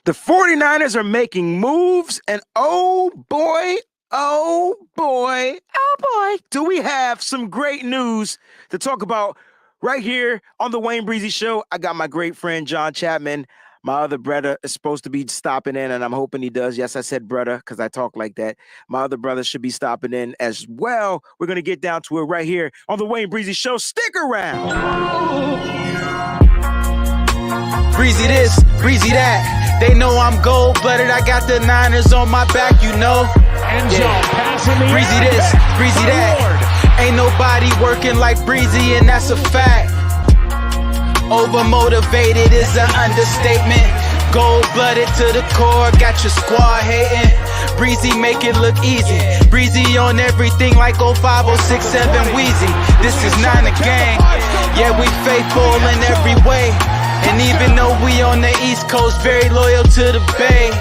The 49ers are making moves, and oh boy, do we have some great news to talk about right here on the Wayne Breezy Show. I got my great friend John Chapman. My other brother is supposed to be stopping in, and I'm hoping he does. Yes, I said brother because I talk like that. My other brother should be stopping in as well. We're going to get down to it right here on the Wayne Breezy Show. Stick around. Breezy this, breezy that. They know I'm gold-blooded. I got the Niners on my back, you know. Breezy this, breezy that. Ain't nobody working like Breezy, and that's a fact. Overmotivated is an understatement. Gold-blooded to the core, got your squad hating. Breezy make it look easy. Breezy on everything like 05, 067 Wheezy. This is not a gang. Yeah, we faithful in every way. And even though we on the East Coast, very loyal to the Bay.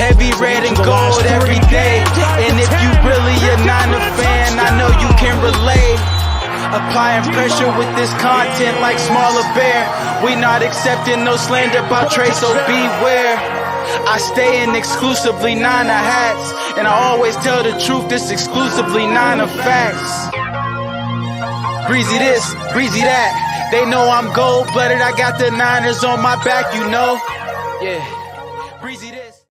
Heavy red and gold every day. And if you really a Niner fan, I know you can relate. Applying pressure with this content like Smaller Bear. We not accepting no slander about Trey, so beware. I stay in exclusively Niner hats. And I always tell the truth, this exclusively Niner facts. Breezy this, breezy that. They know I'm gold-blooded. I got the Niners on my back, you know. Yeah. Breezy this.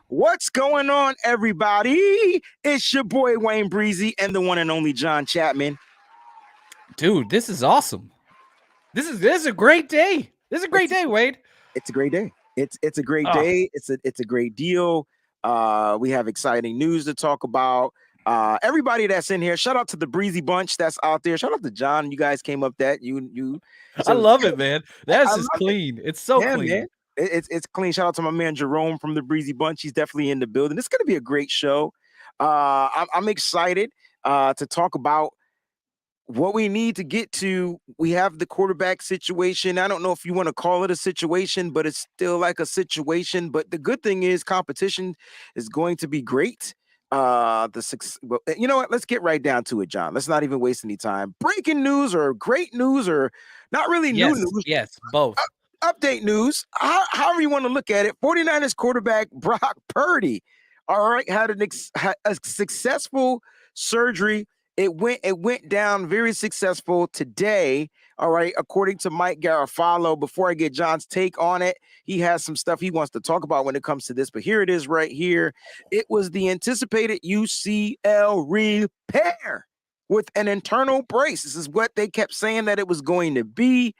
What's going on, everybody? It's your boy Wayne Breezy and the one and only John Chapman. Dude, this is awesome. This is a great day. This is a great day, Wade. It's a great day. It's a great day. It's a great deal. We have exciting news to talk about. Everybody that's in here, shout out to the Breezy Bunch that's out there. Shout out to John. You guys came up that you. I love it, man. That's just clean. It's so clean. Man. It's clean. Shout out to my man Jerome from the Breezy Bunch. He's definitely in the building. It's going to be a great show. I'm excited to talk about what we need to get to. We have the quarterback situation. I don't know if you want to call it a situation, but it's still like a situation. But the good thing is competition is going to be great. Well, you know what? Let's get right down to it, John. Let's not even waste any time. Breaking news or great news or not really new news. Yes, both. Update news. However you want to look at it. 49ers quarterback Brock Purdy, all right, had a successful surgery. It went down very successful today. All right, according to Mike Garafolo. Before I get John's take on it, he has some stuff he wants to talk about when it comes to this. But here it is right here. It was the anticipated UCL repair with an internal brace. This is what they kept saying that it was going to be.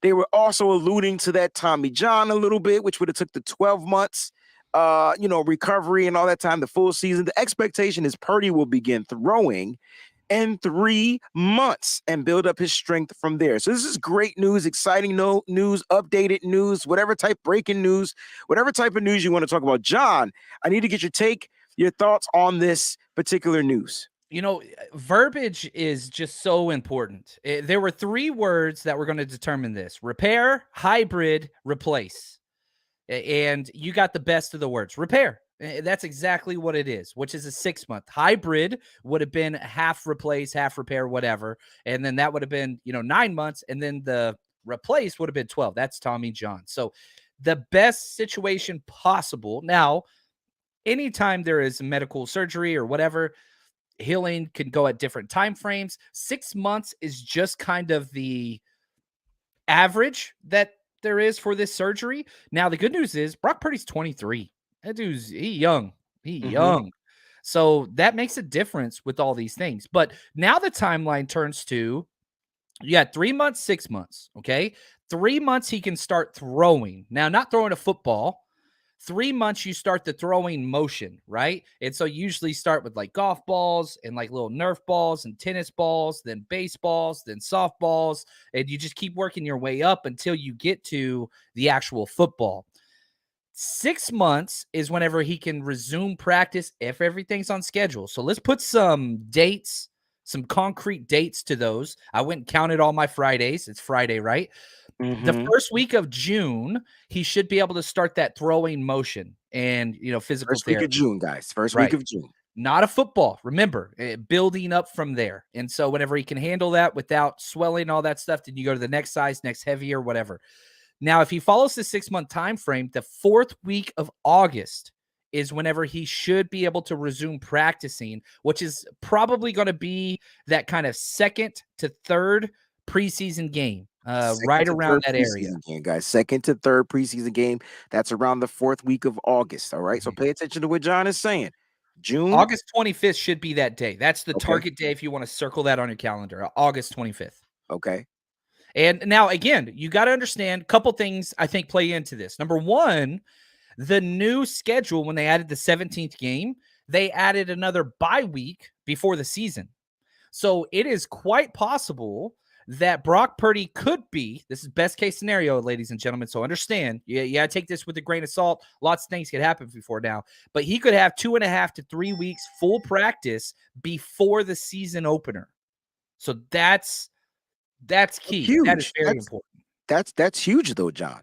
They were also alluding to that Tommy John a little bit, which would have took the 12 months, recovery and all that time, the full season. The expectation is Purdy will begin throwing in 3 months and build up his strength from there. So this is great news, exciting news, updated news, whatever type breaking news, whatever type of news you want to talk about. John, I need to get your thoughts on this particular news. You know, verbiage is just so important. There were 3 words that were going to determine this: repair, hybrid, replace. And you got the best of the words. Repair. That's exactly what it is, which is a 6-month. Hybrid would have been half replace, half repair, whatever. And then that would have been, 9 months. And then the replace would have been 12. That's Tommy John. So the best situation possible. Now, anytime there is medical surgery or whatever, healing can go at different time frames. 6 months is just kind of the average that there is for this surgery. Now, the good news is Brock Purdy's 23. That dude's young. Young. So that makes a difference with all these things. But now the timeline turns to, you got 3 months, 6 months. Okay. 3 months he can start throwing. Now, not throwing a football. 3 months you start the throwing motion, right? And so you usually start with like golf balls and like little Nerf balls and tennis balls, then baseballs, then softballs, and you just keep working your way up until you get to the actual football. 6 months is whenever he can resume practice if everything's on schedule. So let's put some dates, some concrete dates to those. I went and counted all my Fridays. It's Friday, right? The first week of June, he should be able to start that throwing motion and, physical First therapy. week of June, guys. First week of June. Not a football. Remember, building up from there. And so whenever he can handle that without swelling, all that stuff, then you go to the next size, next heavier, whatever. Now, if he follows the 6-month time frame, the 4th week of August is whenever he should be able to resume practicing, which is probably going to be that kind of 2nd to 3rd preseason game, right around that area. Game, guys. 2nd to 3rd preseason game. That's around the 4th week of August. All right. So pay attention to what John is saying. June. August 25th should be that day. That's the target day if you want to circle that on your calendar. August 25th. Okay. And now, again, you got to understand a couple things I think play into this. Number one, the new schedule, when they added the 17th game, they added another bye week before the season. So it is quite possible that Brock Purdy could be, this is best case scenario, ladies and gentlemen, so understand, you got to take this with a grain of salt. Lots of things could happen before now, but he could have 2.5 to 3 weeks full practice before the season opener. So that's key. Huge. That is very important. That's huge though, John,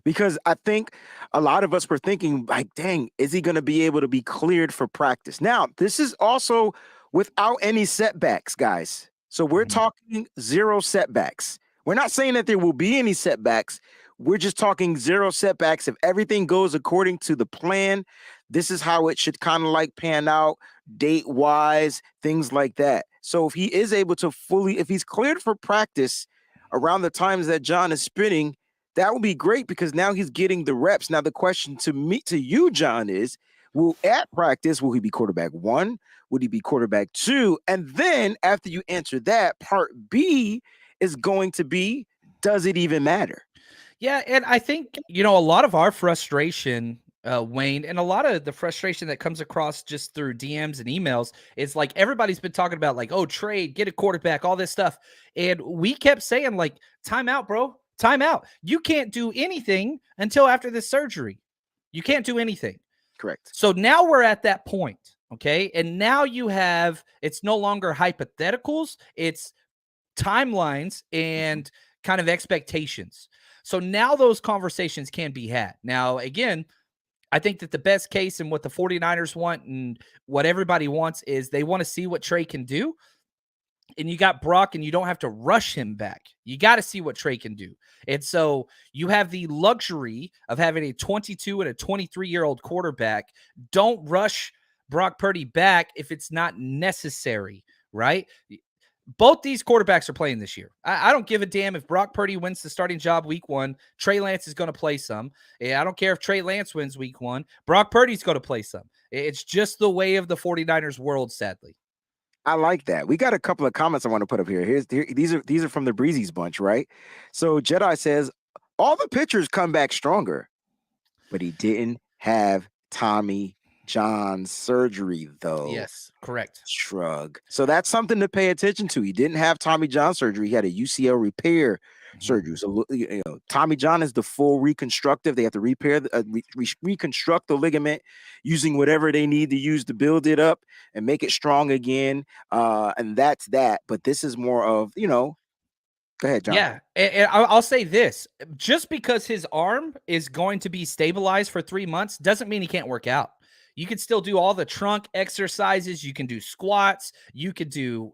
because I think a lot of us were thinking like, dang, is he going to be able to be cleared for practice? Now, this is also without any setbacks, guys. So we're talking 0 setbacks. We're not saying that there will be any setbacks. We're just talking 0 setbacks. If everything goes according to the plan, this is how it should kind of like pan out date wise, things like that. So if he is able to if he's cleared for practice around the times that John is spinning, that would be great because now he's getting the reps. Now the question to you, John, is at practice, will he be quarterback 1? Would he be quarterback 2? And then after you answer that, part B is going to be, does it even matter? Yeah, and I think, a lot of our frustration, Wayne, and a lot of the frustration that comes across just through DMs and emails is like everybody's been talking about like, oh, trade, get a quarterback, all this stuff. And we kept saying like, time out, bro, time out. You can't do anything until after this surgery. You can't do anything. Correct. So now we're at that point, okay? And now it's no longer hypotheticals, it's timelines and kind of expectations. So now those conversations can be had. Now, again, I think that the best case and what the 49ers want and what everybody wants is they want to see what Trey can do. And you got Brock and you don't have to rush him back. You got to see what Trey can do. And so you have the luxury of having a 22 and a 23-year-old quarterback. Don't rush Brock Purdy back if it's not necessary, right? Both these quarterbacks are playing this year. I don't give a damn if Brock Purdy wins the starting job week 1. Trey Lance is going to play some. I don't care if Trey Lance wins week 1. Brock Purdy's going to play some. It's just the way of the 49ers world, sadly. I like that. We got a couple of comments I want to put up here. These are from the Breezy's bunch, right? So Jedi says, all the pitchers come back stronger, but he didn't have Tommy John surgery, though. Yes, correct. Shrug. So that's something to pay attention to. He didn't have Tommy John surgery. He had a UCL repair surgery. So Tommy John is the full reconstructive. They have to reconstruct the ligament using whatever they need to use to build it up and make it strong again. And that's that. But this is more of, go ahead, John. Yeah, and I'll say this. Just because his arm is going to be stabilized for 3 months doesn't mean he can't work out. You can still do all the trunk exercises. You can do squats. You could do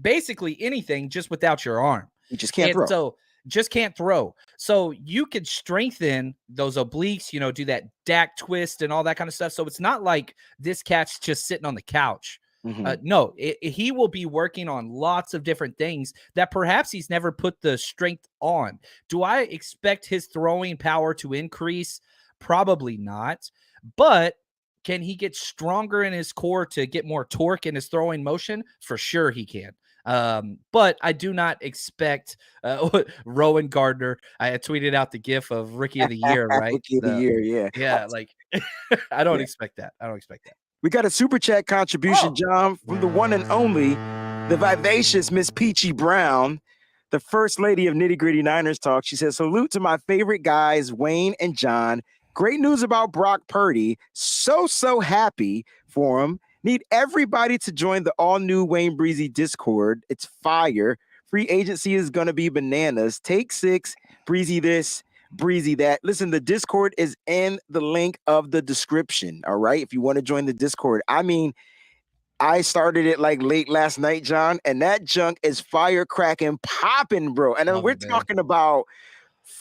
basically anything just without your arm. You just can't throw. So just can't throw. So you could strengthen those obliques, do that DAC twist and all that kind of stuff. So it's not like this cat's just sitting on the couch. No, he will be working on lots of different things that perhaps he's never put the strength on. Do I expect his throwing power to increase? Probably not. But can he get stronger in his core to get more torque in his throwing motion? For sure he can. But I do not expect Rowan Gardner. I tweeted out the gif of Rookie of the Year, right? Rookie of the Year, yeah. Yeah, like I don't expect that. I don't expect that. We got a super chat contribution, John, from the one and only, the vivacious Miss Peachy Brown, the first lady of Nitty Gritty Niners Talk. She says, salute to my favorite guys, Wayne and John. Great news about Brock Purdy. So happy for him. Need everybody to join the all-new Wayne Breezy Discord. It's fire. Free agency is going to be bananas. Take 6, Breezy this, Breezy that. Listen, the Discord is in the link of the description, all right? If you want to join the Discord. I mean, I started it like late last night, John, and that junk is firecracking, popping, bro. And then we're talking about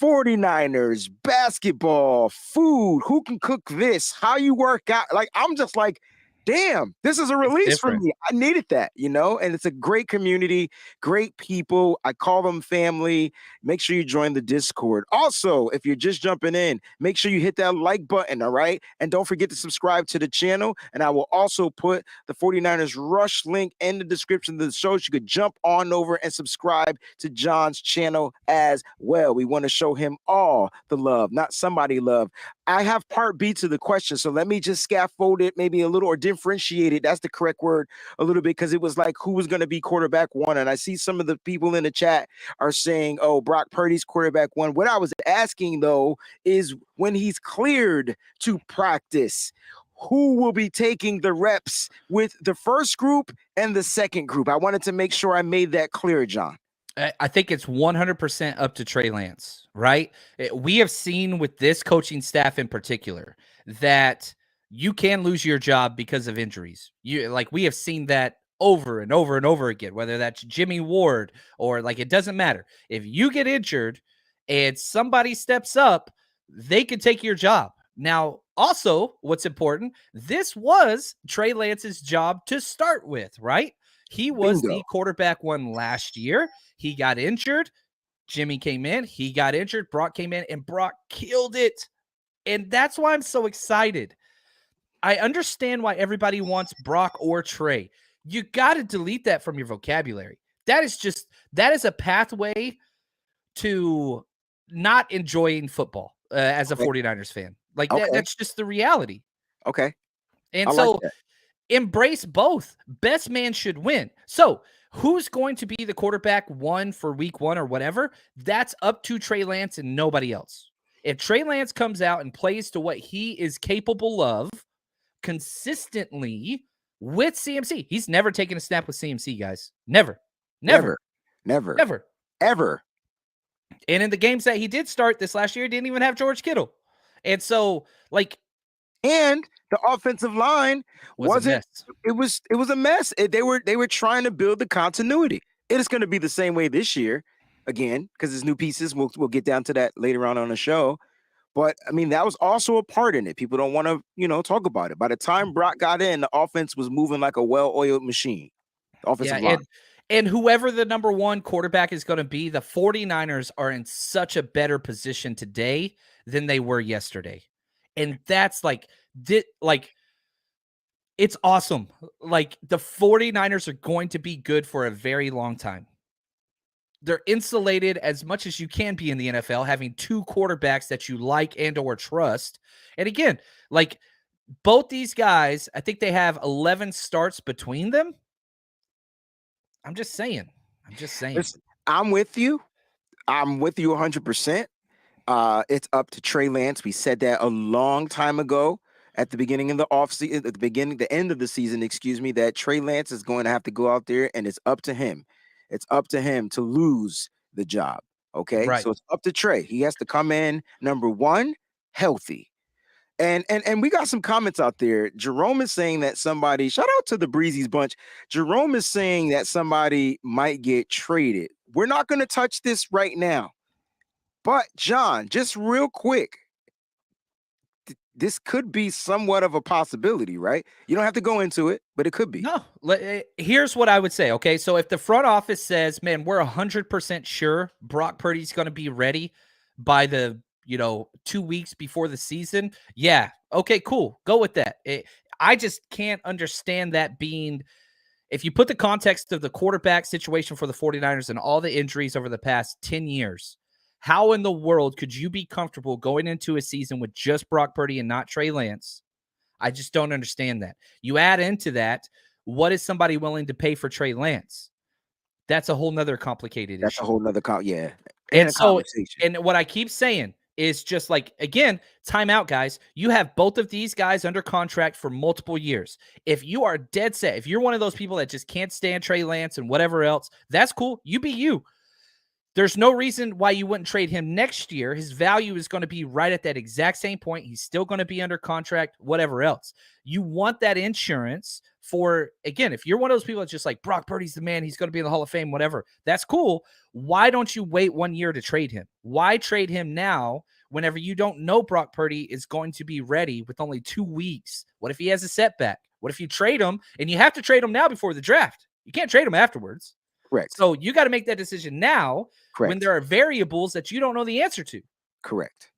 49ers, basketball, food, who can cook this, how you work out. Like, I'm just like, damn, this is a release for me. I needed that, and it's a great community, great people. I call them family. Make sure you join the Discord. Also, if you're just jumping in, make sure you hit that like button, all right? And don't forget to subscribe to the channel. And I will also put the 49ers Rush link in the description of the show. So you could jump on over and subscribe to John's channel as well. We want to show him all the love, not somebody love. I have part B to the question, so let me just scaffold it maybe a little, or differentiate it. That's the correct word, a little bit, because it was like, who was going to be quarterback one? And I see some of the people in the chat are saying, oh, Brock Purdy's quarterback one. What I was asking, though, is when he's cleared to practice, who will be taking the reps with the first group and the second group? I wanted to make sure I made that clear, John. I think it's 100% up to Trey Lance, right? We have seen with this coaching staff in particular that you can lose your job because of injuries. We have seen that over and over and over again, whether that's Jimmy Ward or it doesn't matter. If you get injured and somebody steps up, they could take your job. Now, also, what's important, this was Trey Lance's job to start with, right? He was the quarterback one last year. He got injured. Jimmy came in. He got injured. Brock came in, and Brock killed it. And that's why I'm so excited. I understand why everybody wants Brock or Trey. You got to delete that from your vocabulary. That is a pathway to not enjoying football as a 49ers fan. That's just the reality. Okay. And so embrace both. Best man should win. So who's going to be the quarterback one for week one or whatever? That's up to Trey Lance and nobody else. If Trey Lance comes out and plays to what he is capable of consistently with CMC, he's never taken a snap with CMC, guys. Never. Ever. And in the games that he did start this last year, he didn't even have George Kittle. And so, and the offensive line wasn't. It was a mess. They were trying to build the continuity. It is going to be the same way this year, again, because there's new pieces. We'll get down to that later on the show. But I mean, that was also a part in it. People don't want to, talk about it. By the time Brock got in, the offense was moving like a well-oiled machine. The offensive line. And whoever the number one quarterback is going to be, the 49ers are in such a better position today than they were yesterday. And that's it's awesome. The 49ers are going to be good for a very long time. They're insulated as much as you can be in the NFL, having two quarterbacks that you like and or trust. And again, both these guys, I think they have 11 starts between them. I'm just saying. Listen, I'm with you 100%. It's up to Trey Lance. We said that a long time ago at the beginning of the offseason, the end of the season, that Trey Lance is going to have to go out there, and it's up to him. It's up to him to lose the job. Okay. Right. So it's up to Trey. He has to come in, number one, healthy. And we got some comments out there. Jerome is saying that somebody, shout out to the Breezy's bunch. Jerome is saying that somebody might get traded. We're not going to touch this right now. But John, just real quick, this could be somewhat of a possibility, right? You don't have to go into it, but it could be. No, here's what I would say. Okay. So if the front office says, man, we're 100% sure Brock Purdy's going to be ready by the 2 weeks before the season. Yeah. Okay, cool. Go with that. I just can't understand that being, if you put the context of the quarterback situation for the 49ers and all the injuries over the past 10 years, how in the world could you be comfortable going into a season with just Brock Purdy and not Trey Lance? I just don't understand that. You add into that, what is somebody willing to pay for Trey Lance? That's a whole nother complicated issue. That's a whole nother, yeah. And so, and what I keep saying is just again, time out, guys. You have both of these guys under contract for multiple years. If you are dead set, if you're one of those people that just can't stand Trey Lance and whatever else, that's cool. You be you. There's no reason why you wouldn't trade him next year. His value is going to be right at that exact same point. He's still going to be under contract, whatever else. You want that insurance for, again, if you're one of those people that's just like, Brock Purdy's the man, he's going to be in the Hall of Fame, whatever, that's cool. Why don't you wait 1 year to trade him? Why trade him now whenever you don't know Brock Purdy is going to be ready with only 2 weeks? What if he has a setback? What if you trade him, and you have to trade him now before the draft? You can't trade him afterwards. Correct. So you got to make that decision now when Correct. there are variables that you don't know the answer to. Correct.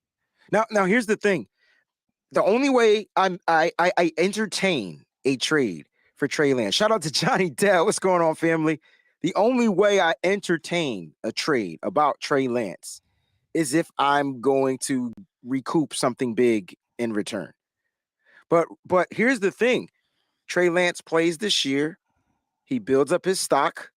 Now here's the thing. The only way I entertain a trade for Trey Lance. Shout out to Johnny Dell. What's going on, family? The only way I entertain a trade about Trey Lance is if I'm going to recoup something big in return. But here's the thing. Trey Lance plays this year. He builds up his stock.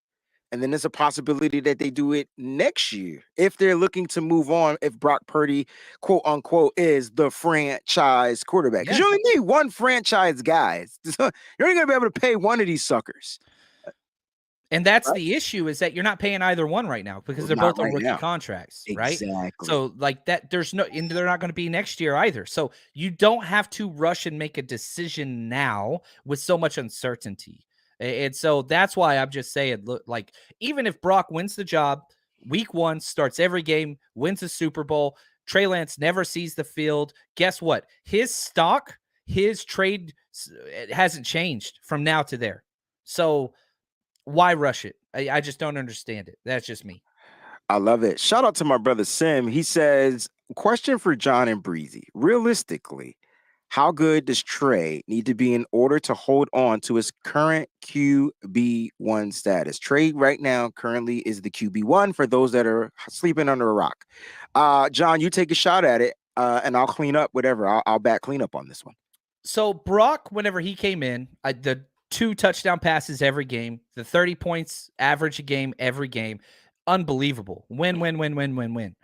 And then there's a possibility that they do it next year if they're looking to move on, if Brock Purdy, quote unquote, is the franchise quarterback. Because you only need one franchise guy. You're only going to be able to pay one of these suckers. And that's the issue, is that you're not paying either one right now because they're both on rookie contracts, right? Exactly. So like that, and they're not going to be next year either. So you don't have to rush and make a decision now with so much uncertainty. And so that's why I'm just saying, look, like, even if Brock wins the job, week 1, starts every game, wins the Super Bowl, Trey Lance never sees the field, guess what? His stock, his trade, it hasn't changed from now to there. So why rush it? I just don't understand it. That's just me. I love it. Shout out to my brother Sim. He says, question for John and Breezy. Realistically, how good does Trey need to be in order to hold on to his current QB1 status? Trey right now currently is the QB1 for those that are sleeping under a rock. John, you take a shot at it, and I'll clean up whatever. I'll back clean up on this one. So Brock, whenever he came in, the 2 touchdown passes every game, the 30 points average a game every game, unbelievable. Win.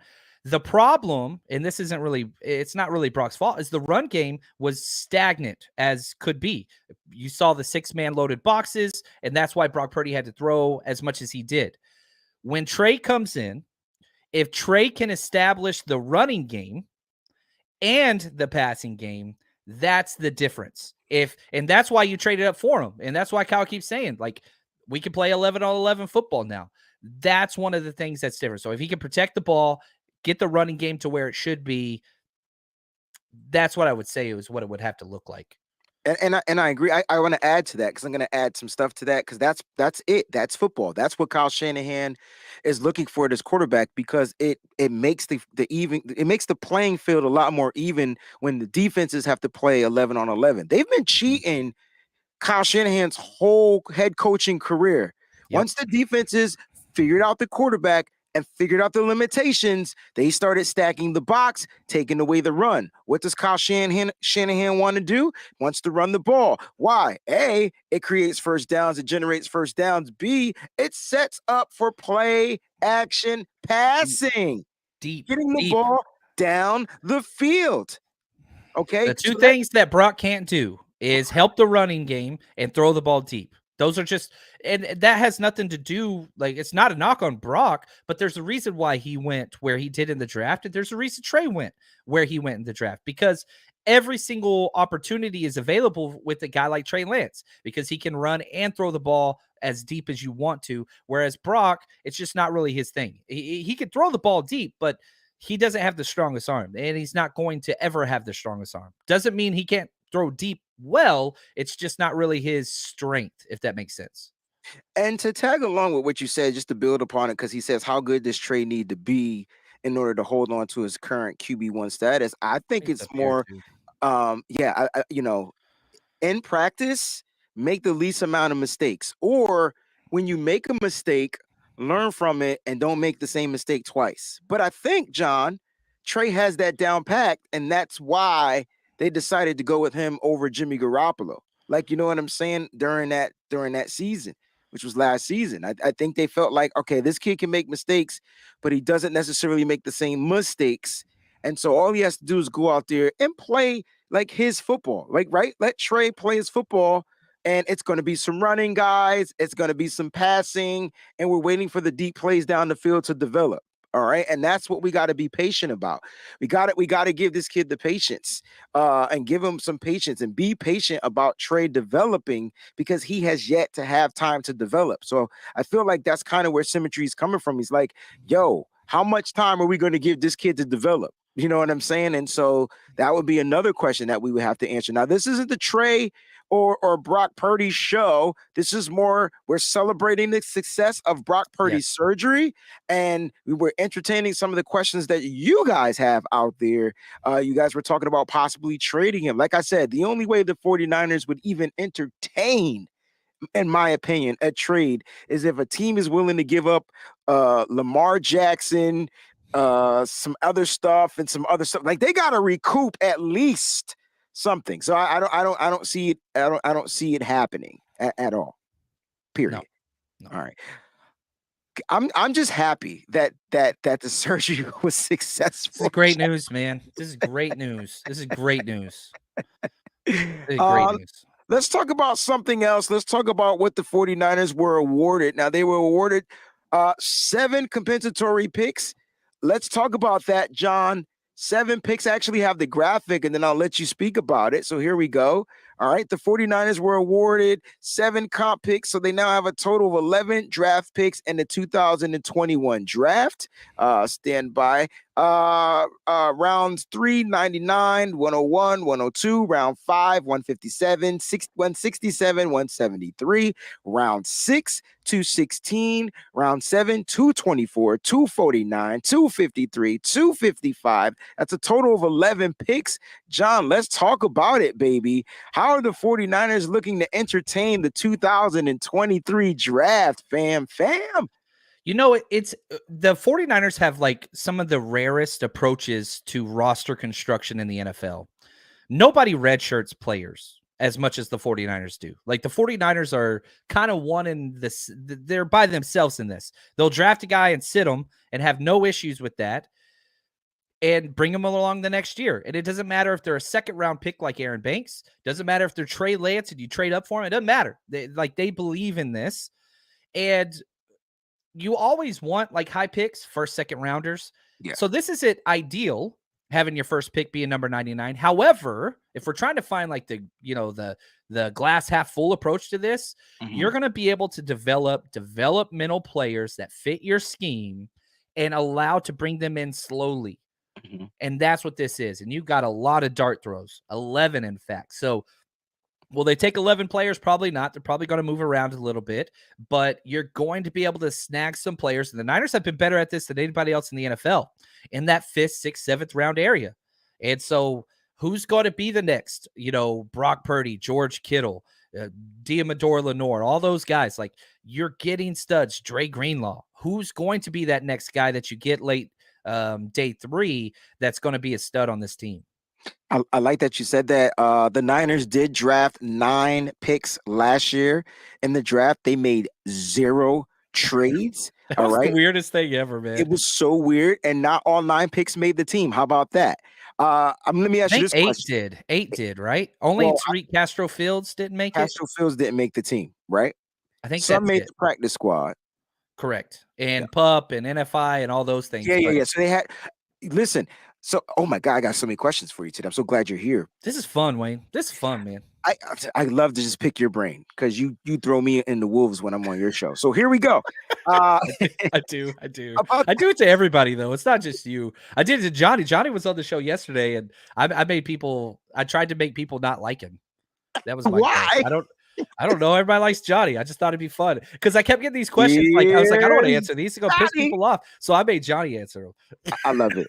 The problem, and this isn't really, it's not really Brock's fault, is the run game was stagnant as could be. You saw the 6-man loaded boxes, and that's why Brock Purdy had to throw as much as he did. When Trey comes in, if Trey can establish the running game and the passing game, that's the difference. And that's why you traded up for him. And that's why Kyle keeps saying, like, we can play 11-on-11 football now. That's one of the things that's different. So if he can protect the ball, get the running game to where it should be, that's what I would say is what it would have to look like. And I agree. I want to add to that because I'm going to add some stuff to that because that's it. That's football. That's what Kyle Shanahan is looking for as quarterback, because it makes it makes the playing field a lot more even when the defenses have to play 11-on-11. They've been cheating Kyle Shanahan's whole head coaching career. Yep. Once the defenses figured out the quarterback and figured out the limitations, they started stacking the box, taking away the run. What does Kyle Shanahan want to do? Wants to run the ball. Why? A, it creates first downs, it generates first downs. B, it sets up for play action passing. Getting the ball down the field. Okay. The two things that Brock can't do is help the running game and throw the ball deep. Those are just, and that has nothing to do, like, it's not a knock on Brock, but there's a reason why he went where he did in the draft. And there's a reason Trey went where he went in the draft, because every single opportunity is available with a guy like Trey Lance, because he can run and throw the ball as deep as you want to. Whereas Brock, it's just not really his thing. He can throw the ball deep, but he doesn't have the strongest arm, and he's not going to ever have the strongest arm. Doesn't mean he can't throw deep well. It's just not really his strength, if that makes sense. And to tag along with what you said, just to build upon it, because he says, how good does Trey need to be in order to hold on to his current QB1 status? I think it's more, in practice, make the least amount of mistakes. Or when you make a mistake, learn from it and don't make the same mistake twice. But I think, John, Trey has that down packed, and that's why they decided to go with him over Jimmy Garoppolo. Like, you know what I'm saying? During that season, which was last season, I think they felt like, okay, this kid can make mistakes, but he doesn't necessarily make the same mistakes. And so all he has to do is go out there and play like his football, like, right? Let Trey play his football, and it's going to be some running guys. It's going to be some passing, and we're waiting for the deep plays down the field to develop. All right. And that's what we got to be patient about. We got to give this kid the patience and give him some patience and be patient about Trey developing because he has yet to have time to develop. So I feel like that's kind of where Symmetry is coming from. He's like, yo, how much time are we going to give this kid to develop? You know what I'm saying? And so that would be another question that we would have to answer. Now, this isn't the Trey or Brock Purdy show. This is more, we're celebrating the success of Brock Purdy's surgery, and we were entertaining some of the questions that you guys have out there. You guys were talking about possibly trading him. Like I said, the only way the 49ers would even entertain, in my opinion, a trade is if a team is willing to give up Lamar Jackson, some other stuff and some other stuff. Like they got to recoup at least something. So I don't see it. I don't see it happening at all. Period. No. All right. I'm just happy that the surgery was successful. This is great news, man. This is great news. This is great news. This is great news. Let's talk about something else. Let's talk about what the 49ers were awarded. Now, they were awarded 7 compensatory picks. Let's talk about that, John. 7 picks. I actually have the graphic, and then I'll let you speak about it. So here we go. All right. The 49ers were awarded 7 comp picks. So they now have a total of 11 draft picks in the 2021 draft. Stand by. Rounds 3, 99, 101, 102, round 5, 157, 167, 173, round 6, 216, round 7, 224, 249, 253, 255. That's a total of 11 picks. John, let's talk about it, baby. How are the 49ers looking to entertain the 2023 draft, fam? You know, it's the 49ers have like some of the rarest approaches to roster construction in the NFL. Nobody redshirts players as much as the 49ers do. Like the 49ers are kind of one in this, they're by themselves in this. They'll draft a guy and sit him and have no issues with that and bring them along the next year. And it doesn't matter if they're a second round pick like Aaron Banks. Doesn't matter if they're Trey Lance and you trade up for him. It doesn't matter. They believe in this. And you always want like high picks, first, second rounders. Yeah. So this isn't ideal having your first pick being number 99. However, if we're trying to find like the glass half full approach to this, you're going to be able to develop developmental players that fit your scheme and allow to bring them in slowly. And that's what this is. And you've got a lot of dart throws, 11 in fact. So will they take 11 players? Probably not. They're probably going to move around a little bit, but you're going to be able to snag some players. And the Niners have been better at this than anybody else in the NFL in that 5th, 6th, 7th round area. And so who's going to be the next, Brock Purdy, George Kittle, Diamador Lenore, all those guys, like you're getting studs, Dre Greenlaw. Who's going to be that next guy that you get late day 3 that's going to be a stud on this team? I like that you said that. The Niners did draft 9 picks last year. In the draft, they made 0 trades. That was the weirdest thing ever, man. It was so weird, and not all 9 picks made the team. How about that? Let me ask you this question. 8 did, right? Only Tariq Castro Fields didn't make it? Castro Fields didn't make the team, right? I think some made the practice squad. Correct. And PUP and NFI and all those things. Yeah. So they had – listen – so, oh my God, I got so many questions for you today. I'm so glad you're here. This is fun, Wayne. This is fun, man. I love to just pick your brain because you throw me in the wolves when I'm on your show. So here we go. I do. I do it to everybody though. It's not just you. I did it to Johnny. Johnny was on the show yesterday, and I tried to make people not like him. That was my why. I don't know. Everybody likes Johnny. I just thought it'd be fun because I kept getting these questions. Like I was like, I don't want to answer these. It's gonna piss people off. So I made Johnny answer them. I love it.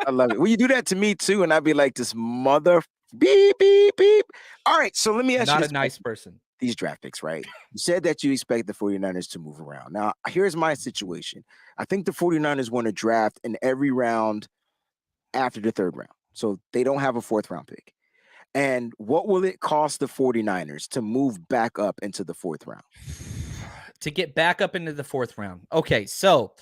I love it. Well, you do that to me too, and I'd be like, this mother beep beep beep. All right, so let me ask you. Not a nice person. These draft picks, right? You said that you expect the 49ers to move around. Now, here's my situation. I think the 49ers want to draft in every round after the 3rd round. So they don't have a 4th round pick. And what will it cost the 49ers to move back up into the 4th round? To get back up into the 4th round. Okay, so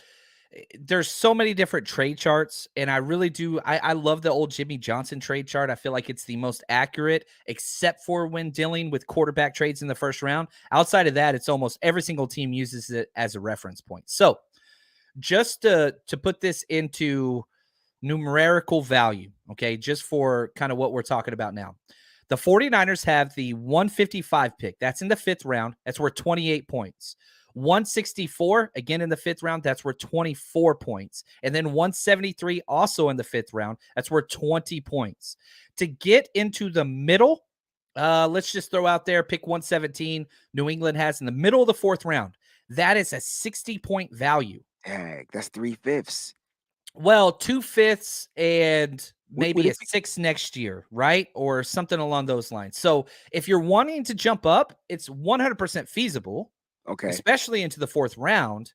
there's so many different trade charts, and I really do. I love the old Jimmy Johnson trade chart. I feel like it's the most accurate, except for when dealing with quarterback trades in the 1st round. Outside of that, it's almost every single team uses it as a reference point. So just to put this into numerical value, okay, just for kind of what we're talking about now. The 49ers have the 155 pick. That's in the 5th round. That's worth 28 points. 164, again in the 5th round, that's worth 24 points. And then 173, also in the 5th round, that's worth 20 points. To get into the middle, let's just throw out there, pick 117, New England has in the middle of the 4th round. That is a 60-point value. Dang, that's 3/5. Well, 2/5 and maybe a if 6 next year, right? Or something along those lines. So if you're wanting to jump up, it's 100% feasible, Okay. especially into the 4th round.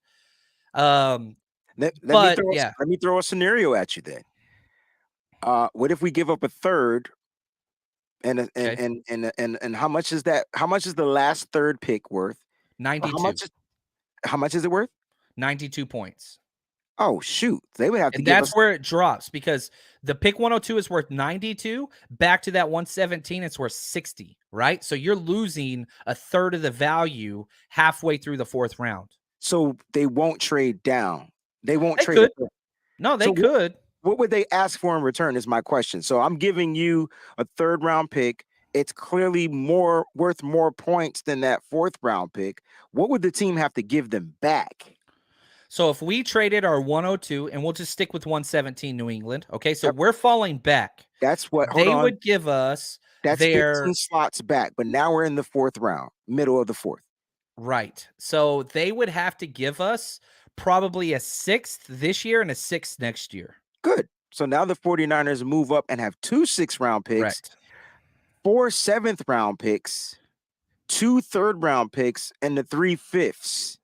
But yeah, Let me throw a scenario at you then. What if we give up a third? And how much is that? How much is the last third pick worth? Or 92, how much is it worth? 92 points. Oh shoot, they would have to And give that's us. where it drops because the pick 102 is worth 92. Back to that 117, it's worth 60, right? So you're losing a third of the value halfway through the 4th round. So they won't trade down. They won't They trade. could. Up. No, they So could. what would they ask for in return is my question. So I'm giving you a 3rd round pick. It's clearly worth more points than that 4th round pick. What would the team have to give them back? So if we traded our 102, and we'll just stick with 117 New England, okay? So we're falling back. That's what. They would give us That's their 15 slots back, but now we're in the 4th round, middle of the 4th. right. So they would have to give us probably a 6th this year and a 6th next year. Good. So now the 49ers move up and have 2 6th round picks, Correct. 4 7th round picks, 2 3rd round picks, and the 3/5.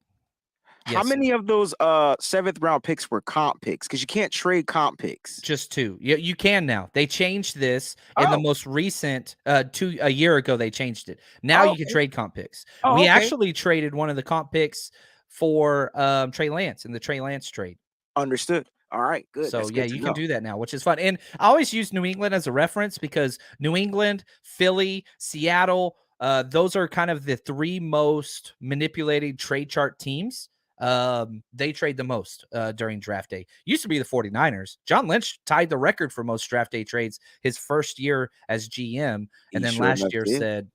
How Yes, sir. many of those 7th round picks were comp picks? Because you can't trade comp picks. Just 2. You can now. They changed this in the most recent a year ago. They changed it. Now you can trade comp picks. We actually traded one of the comp picks for Trey Lance in the Trey Lance trade. Understood. All right, good. So That's yeah, good to you know. can do that now, which is fun. And I always use New England as a reference because New England, Philly, Seattle, those are kind of the 3 most manipulated trade chart teams. They trade the most during draft day. Used to be the 49ers. John Lynch tied the record for most draft day trades his first year as GM. And then last year said,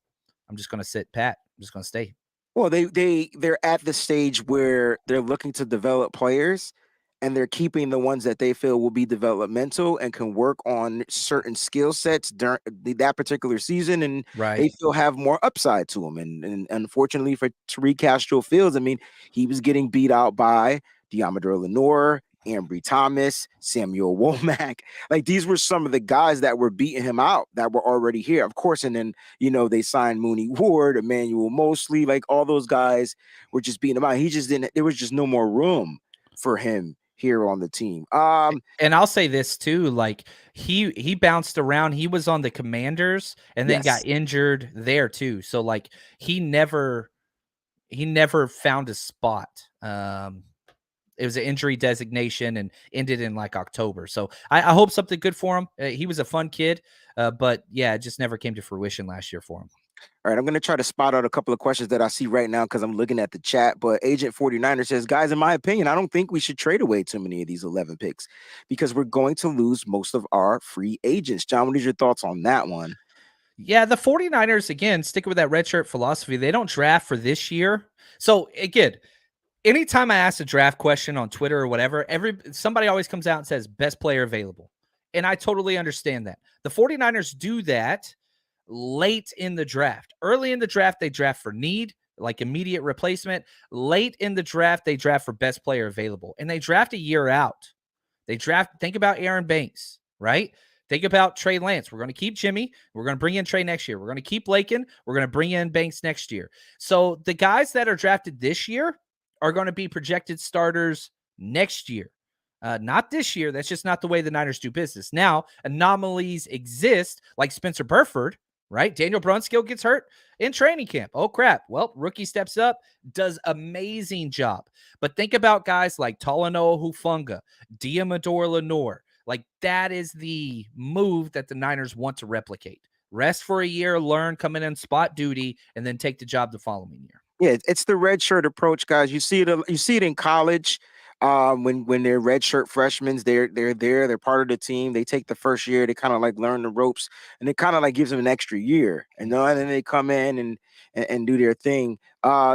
I'm just going to sit pat. I'm just going to stay. Well, they're at the stage where they're looking to develop players, and they're keeping the ones that they feel will be developmental and can work on certain skill sets during that particular season, and they still have more upside to them. And unfortunately for Tariq Castro-Fields, I mean, he was getting beat out by Deommodore Lenoir, Ambry Thomas, Samuel Womack. Like, these were some of the guys that were beating him out that were already here, of course. And then, they signed Mooney Ward, Emmanuel Mosley, like all those guys were just beating him out. He just didn't, there was just no more room for him here on the team. And I'll say this too, like he bounced around. He was on the Commanders and then got injured there too. So like he never found a spot. It was an injury designation and ended in like October. So I hope something good for him. He was a fun kid, but yeah, it just never came to fruition last year for him. All right, I'm going to try to spot out a couple of questions that I see right now because I'm looking at the chat. But Agent 49er says, guys, in my opinion, I don't think we should trade away too many of these 11 picks because we're going to lose most of our free agents. John, what are your thoughts on that one? Yeah, the 49ers, again, sticking with that red shirt philosophy, they don't draft for this year. So, again, anytime I ask a draft question on Twitter or whatever, somebody always comes out and says, best player available. And I totally understand that. The 49ers do that late in the draft. Early in the draft, they draft for need, like immediate replacement. Late in the draft, they draft for best player available. And they draft a year out. Think about Aaron Banks, right? Think about Trey Lance. We're going to keep Jimmy. We're going to bring in Trey next year. We're going to keep Lakin. We're going to bring in Banks next year. So the guys that are drafted this year are going to be projected starters next year. Not this year. That's just not the way the Niners do business. Now, anomalies exist like Spencer Burford, right? Daniel Brunskill gets hurt in training camp. Oh, crap. Well, rookie steps up, does amazing job. But think about guys like Talanoa Hufanga, Deommodore Lenoir. Like, that is the move that the Niners want to replicate. Rest for a year, learn, come in and spot duty, and then take the job the following year. Yeah, it's the red shirt approach, guys. You see it in college. When they're redshirt freshmen, they're there, they're part of the team. They take the first year, they kind of like learn the ropes, and it kind of like gives them an extra year. And then they come in and do their thing.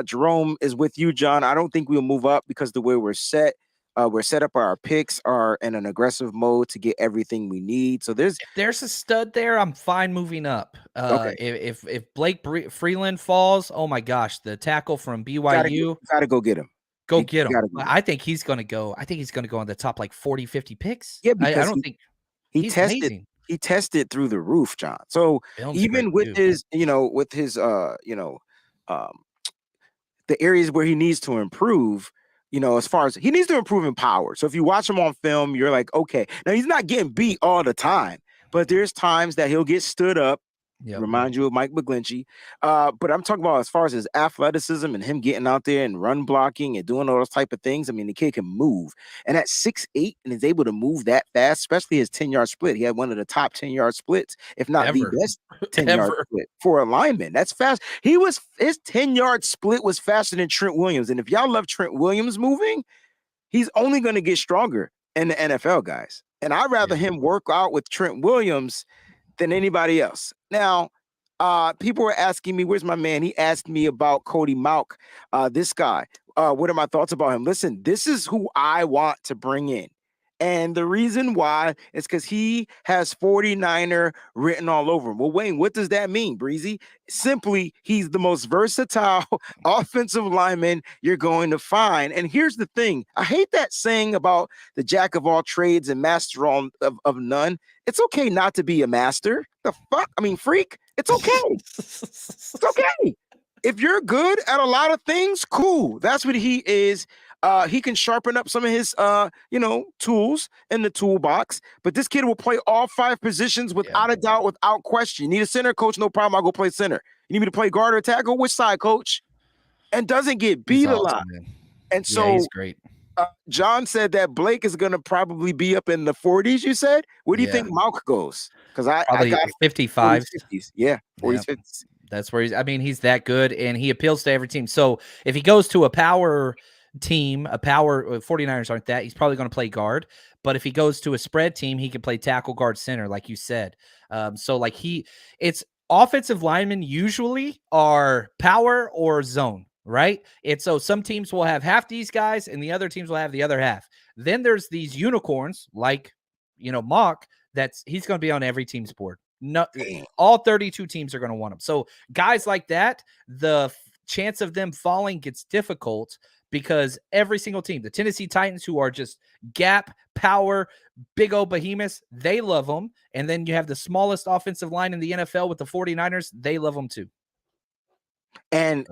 Jerome is with you, John. I don't think we'll move up because the way we're set up. Our picks are in an aggressive mode to get everything we need. So If there's a stud there, I'm fine moving up. okay. If Blake Freeland falls, oh my gosh, the tackle from Gotta BYU, gotta go get him. go You get him. gotta go. I think he's going to go. I think he's going to go on the top like 40, 50 picks. Yeah, I because don't think he he's tested amazing. he tested through the roof, John. So Film's great even with too. his, um, the areas where he needs to improve, as far as he needs to improve in power. So if you watch him on film, you're like, okay, now he's not getting beat all the time, but there's times that he'll get stood up. Yep. Remind you of Mike McGlinchey. But I'm talking about as far as his athleticism and him getting out there and run blocking and doing all those type of things. I mean, the kid can move. And at 6'8" and is able to move that fast, especially his 10-yard split. He had one of the top 10-yard splits, if not the Ever. best 10-yard split for a lineman. That's fast. His 10-yard split was faster than Trent Williams. And if y'all love Trent Williams moving, he's only going to get stronger in the NFL, guys. And I'd rather him work out with Trent Williams than anybody else. Now, people were asking me, where's my man? He asked me about Cody Mauch, this guy. What are my thoughts about him? Listen, this is who I want to bring in. And the reason why is because he has 49er written all over him. Well, Wayne, what does that mean, Breezy? Simply, he's the most versatile offensive lineman you're going to find. And here's the thing. I hate that saying about the jack of all trades and master of none. It's okay not to be a master. The fuck? I mean, freak. It's okay. It's okay. If you're good at a lot of things, cool. That's what he is. He can sharpen up some of his, tools in the toolbox. But this kid will play all 5 positions without a doubt, without question. You need a center, coach? No problem. I'll go play center. You need me to play guard or tackle? Which side, coach? And doesn't get beat a lot. Man. And so he's great. John said that Blake is going to probably be up in the 40s, you said? Where do you think Mauch goes? Because I got 55. 50s. Yeah, 40s, 50s. That's where he's that good, and he appeals to every team. So if he goes to a power team, 49ers aren't that, he's probably going to play guard. But if he goes to a spread team, he can play tackle, guard, center, like you said. It's offensive linemen usually are power or zone, right? And so some teams will have half these guys, and the other teams will have the other half. Then there's these unicorns like, Mauch, he's going to be on every team's board. No, all 32 teams are going to want him. So guys like that, the chance of them falling gets difficult because every single team, the Tennessee Titans, who are just gap power, big old behemoths, they love them. And then you have the smallest offensive line in the NFL with the 49ers. They love them too. And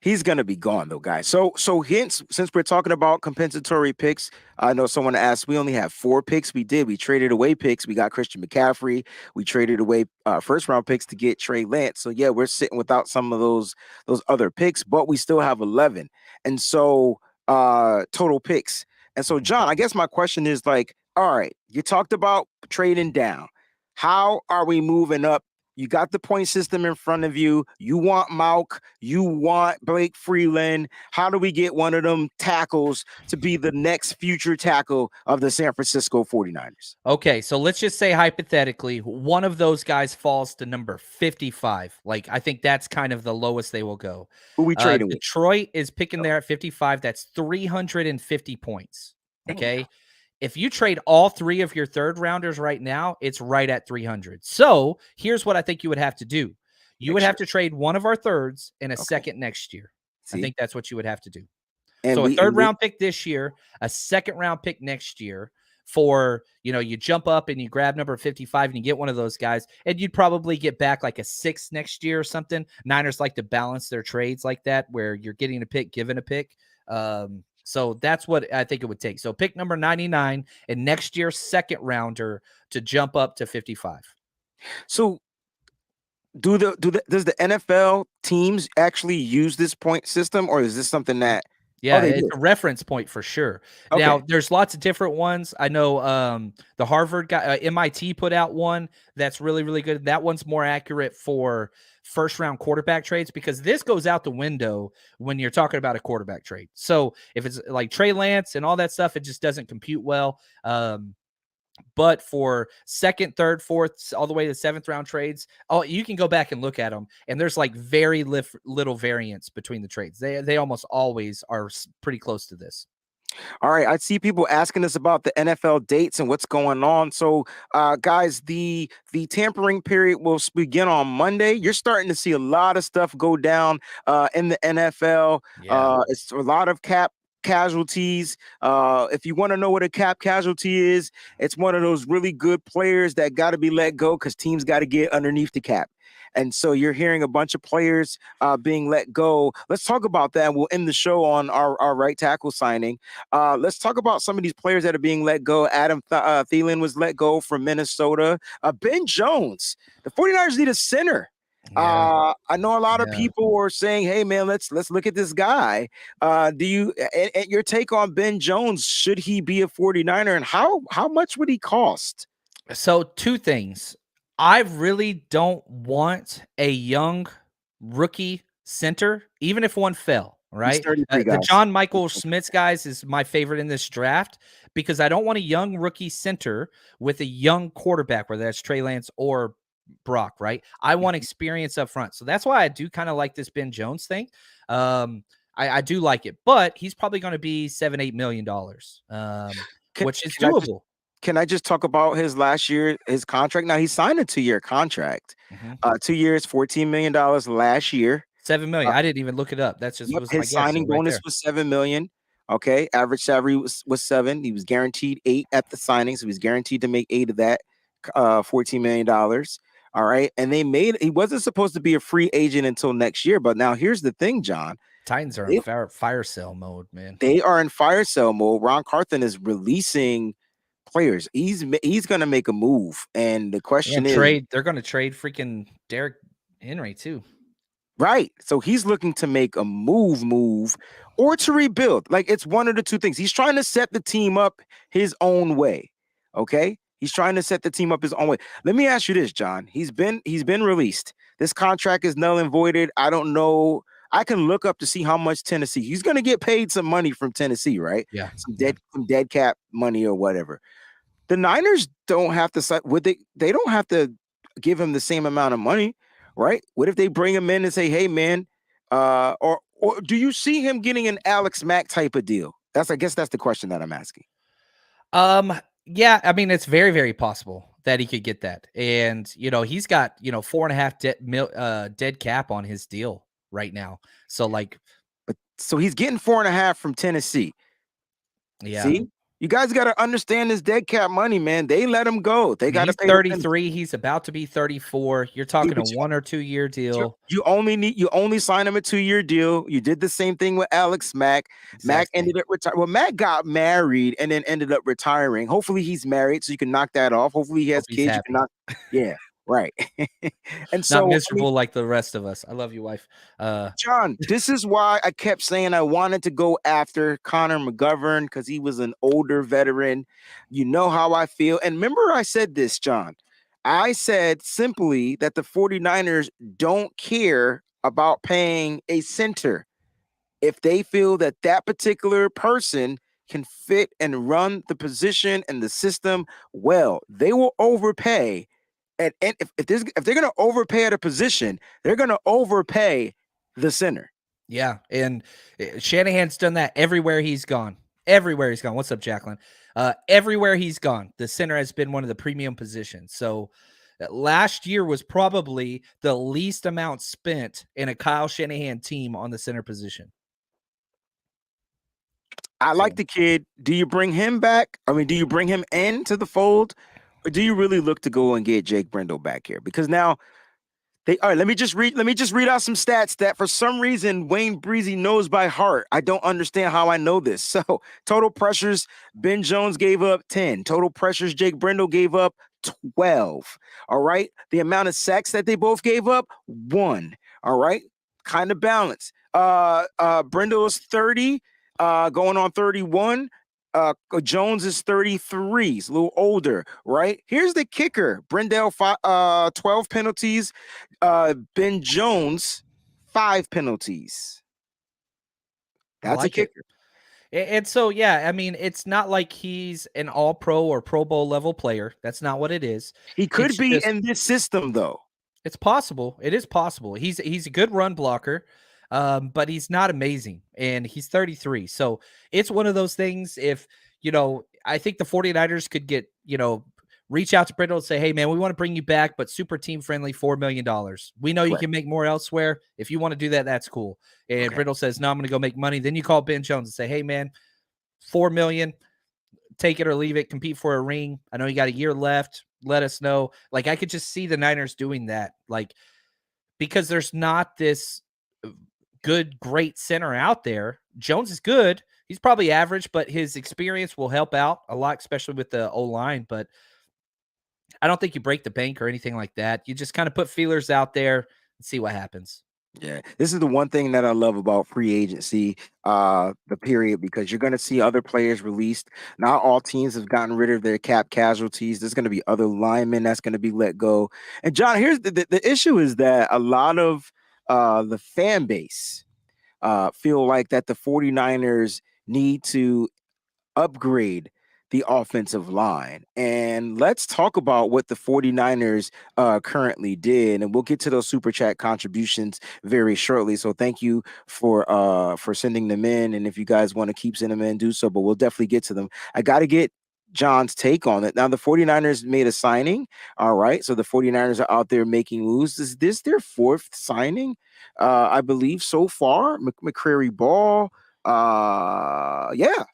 he's going to be gone, though, guys. So hence, since we're talking about compensatory picks, I know someone asked, we only have 4 picks. We traded away picks. We got Christian McCaffrey. We traded away first-round picks to get Trey Lance. So, yeah, we're sitting without some of those other picks, but we still have 11. And so total picks. And so, John, I guess my question is all right, you talked about trading down. How are we moving up? You got the point system in front of you. You want Mauch. You want Blake Freeland. How do we get one of them tackles to be the next future tackle of the San Francisco 49ers? Okay, so let's just say hypothetically, one of those guys falls to number 55. I think that's kind of the lowest they will go. Who we trading with? Detroit is picking there at 55. That's 350 points. Okay. Damn. If you trade all 3 of your third rounders right now, it's right at 300. So here's what I think you would have to do. You would have to trade one of our thirds and a second next year. I think that's what you would have to do. And so a third round pick this year, a second round pick next year for, you jump up and you grab number 55 and you get one of those guys, and you'd probably get back like a 6 next year or something. Niners like to balance their trades like that, where you're getting a pick, giving a pick. So that's what I think it would take. So pick number 99 and next year's second rounder to jump up to 55. So does the NFL teams actually use this point system, or is this something that Yeah, they it's did. a reference point for sure. Now, Okay. there's lots of different ones. I know the Harvard guy, MIT put out one that's really, really good. That one's more accurate for first round quarterback trades because this goes out the window when you're talking about a quarterback trade. So if it's like Trey Lance and all that stuff, it just doesn't compute well. But for second, third, fourth, all the way to seventh round trades, you can go back and look at them, and there's like very little variance between the trades. They almost always are pretty close to this. All right, I see people asking us about the NFL dates and what's going on. So, guys, the tampering period will begin on Monday. You're starting to see a lot of stuff go down in the NFL. Yeah. It's a lot of cap casualties. If you want to know what a cap casualty is, it's one of those really good players that got to be let go because teams got to get underneath the cap. And so you're hearing a bunch of players being let go. Let's talk about that. We'll end the show on our right tackle signing. Let's talk about some of these players that are being let go. Adam Thielen was let go from Minnesota. Ben Jones, the 49ers need a center. Yeah. I know a lot of Yeah. people are saying, "Hey, man, let's look at this guy." Do you and your take on Ben Jones? Should he be a 49er, and how much would he cost? So two things. I really don't want a young rookie center, even if one fell, He's right? 33, The guys. John Michael Schmitz guys is my favorite in this draft because I don't want a young rookie center with a young quarterback, whether that's Trey Lance or Brock, right? I want experience up front. So that's why I do kind of like this Ben Jones thing. I do like it, but he's probably going to be $7-8 million, Can, which is can I just doable. can I just talk about his last year, his contract? Now he signed a 2-year contract. Mhm. 2 years, $14 million last year. 7 million. I didn't even look it up. That's just Yep, was my his guess. So signing right bonus there. was 7 million. Okay, average salary was 7. He was guaranteed 8 at the signing, so he was guaranteed to make 8 of that. $14 million. All right, and he wasn't supposed to be a free agent until next year. But now here's the thing, John. Titans are in They, fire sale mode, man. they are in fire sale mode. Ron Carthen is releasing players. He's gonna make a move, and the Yeah, question is, trade. They're going to trade freaking Derrick Henry too. right. So he's looking to make a move, or to rebuild. Like it's one of the two things. He's trying to set the team up his own way. Okay. He's trying to set the team up his own way. Let me ask you this, John. He's been released. This contract is null and voided. I don't know. I can look up to see how much Tennessee. He's going to get paid some money from Tennessee, right? Yeah. Some dead cap money or whatever. The Niners don't have to. Would they? They don't have to give him the same amount of money, right? What if they bring him in and say, "Hey, man," or do you see him getting an Alex Mack type of deal? I guess that's the question that I'm asking. Yeah, I mean, it's very, very possible that he could get that. And, he's got, 4.5 dead cap on his deal right now. So like, But so he's getting 4.5 from Tennessee. yeah. See, you guys got to understand this dead cap money, man. They let him go. They I mean, got to he's pay 33. He's about to be 34. You're talking a but 1 or 2 year deal. you only sign him a 2-year deal. You did the same thing with Alex Mack. Mack Exactly. ended up retiring. Well, Mack got married and then ended up retiring. Hopefully he's married, so you can knock that off. Hopefully he Hope has he's kids. You can happy. knock. Yeah, right. And Not so, I mean, miserable like the rest of us. I love you, wife. John, this is why I kept saying I wanted to go after Connor McGovern because he was an older veteran. You know how I feel. And remember, I said this, John. I said simply that the 49ers don't care about paying a center if they feel that that particular person can fit and run the position and the system well. They will overpay. And if they're going to overpay at a position, they're going to overpay the center. Yeah, and Shanahan's done that everywhere he's gone. Everywhere he's gone. What's up, Jacqueline? Everywhere he's gone, the center has been one of the premium positions. So last year was probably the least amount spent in a Kyle Shanahan team on the center position. I So like the kid. Do you bring him back? I mean, do you bring him into the fold? Or do you really look to go and get Jake Brendel back here? Because now all right, let me just read out some stats that for some reason Wayne Breezy knows by heart. I don't understand how I know this. So total pressures, Ben Jones gave up 10. Total pressures, Jake Brendel gave up 12. All right. The amount of sacks that they both gave up, 1. All right. Kind of balance. Brendel is 30. going on 31. Jones is 33. He's a little older, right? Here's the kicker. Brendel, 12 penalties. Ben Jones, 5 penalties. That's a kicker. And so, yeah, I mean, it's not like he's an all-pro or Pro Bowl level player. That's not what it is. He could It's be just, in this system, though. it's possible. It is possible. He's a good run blocker, but he's not amazing, and he's 33. So it's one of those things. If I think the 49ers could get reach out to Brindle and say, hey, man, we want to bring you back, but super team friendly, $4 million. We know you can make more elsewhere. If you want to do that, that's cool. And Brindle says, no, I'm going to go make money. Then you call Ben Jones and say, hey, man, $4 million, take it or leave it, compete for a ring. I know you got a year left. Let us know. Like, I could just see the Niners doing that. Like, because there's not this good, great center out there. Jones is good. He's probably average, but his experience will help out a lot, especially with the O-line. But I don't think you break the bank or anything like that. You just kind of put feelers out there and see what happens. Yeah, this is the one thing that I love about free agency, the period, because you're going to see other players released. Not all teams have gotten rid of their cap casualties. There's going to be other linemen that's going to be let go. And John, here's the issue is that a lot of the fan base feel like that the 49ers need to upgrade the offensive line. And let's talk about what the 49ers currently did. And we'll get to those super chat contributions very shortly. So thank you for sending them in. And if you guys want to keep sending them in, do so, but we'll definitely get to them. I got to get John's take on it. Now, the 49ers made a signing. All right. So the 49ers are out there making moves. Is this their 4th signing? I believe so far. McCrary Ball. Yeah.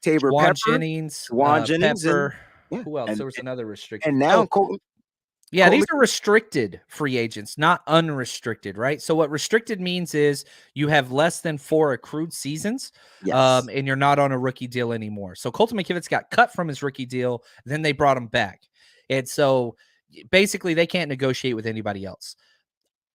Tabor Juwan Pepper, Jennings, Jennings, Pepper. And, Who else? and, There was another restricted. and now Colton. Yeah, these are restricted free agents, not unrestricted, right? So what restricted means is you have less than 4 accrued seasons, and you're not on a rookie deal anymore. So Colton McKivitz got cut from his rookie deal, then they brought him back. And so basically they can't negotiate with anybody else.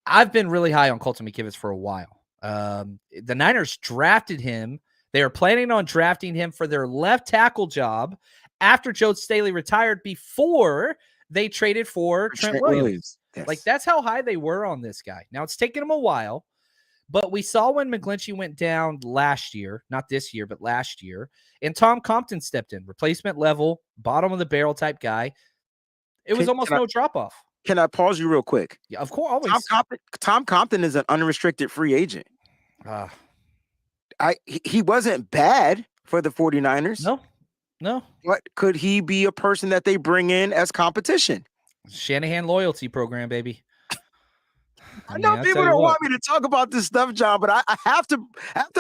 I've been really high on Colton McKivitz for a while. The Niners drafted him. They are planning on drafting him for their left tackle job after Joe Staley retired, before they traded for Trent Williams. Yes. Like, that's how high they were on this guy. Now, it's taken him a while, but we saw when McGlinchey went down last year, not this year, but last year, and Tom Compton stepped in, replacement level, bottom of the barrel type guy. It was almost no drop off. Can I pause you real quick? Yeah, of course. Always. Tom Compton is an unrestricted free agent. He wasn't bad for the 49ers. No. What could he be a person that they bring in as competition? Shanahan loyalty program, baby. I know people don't want me to talk about this stuff, John, but I have to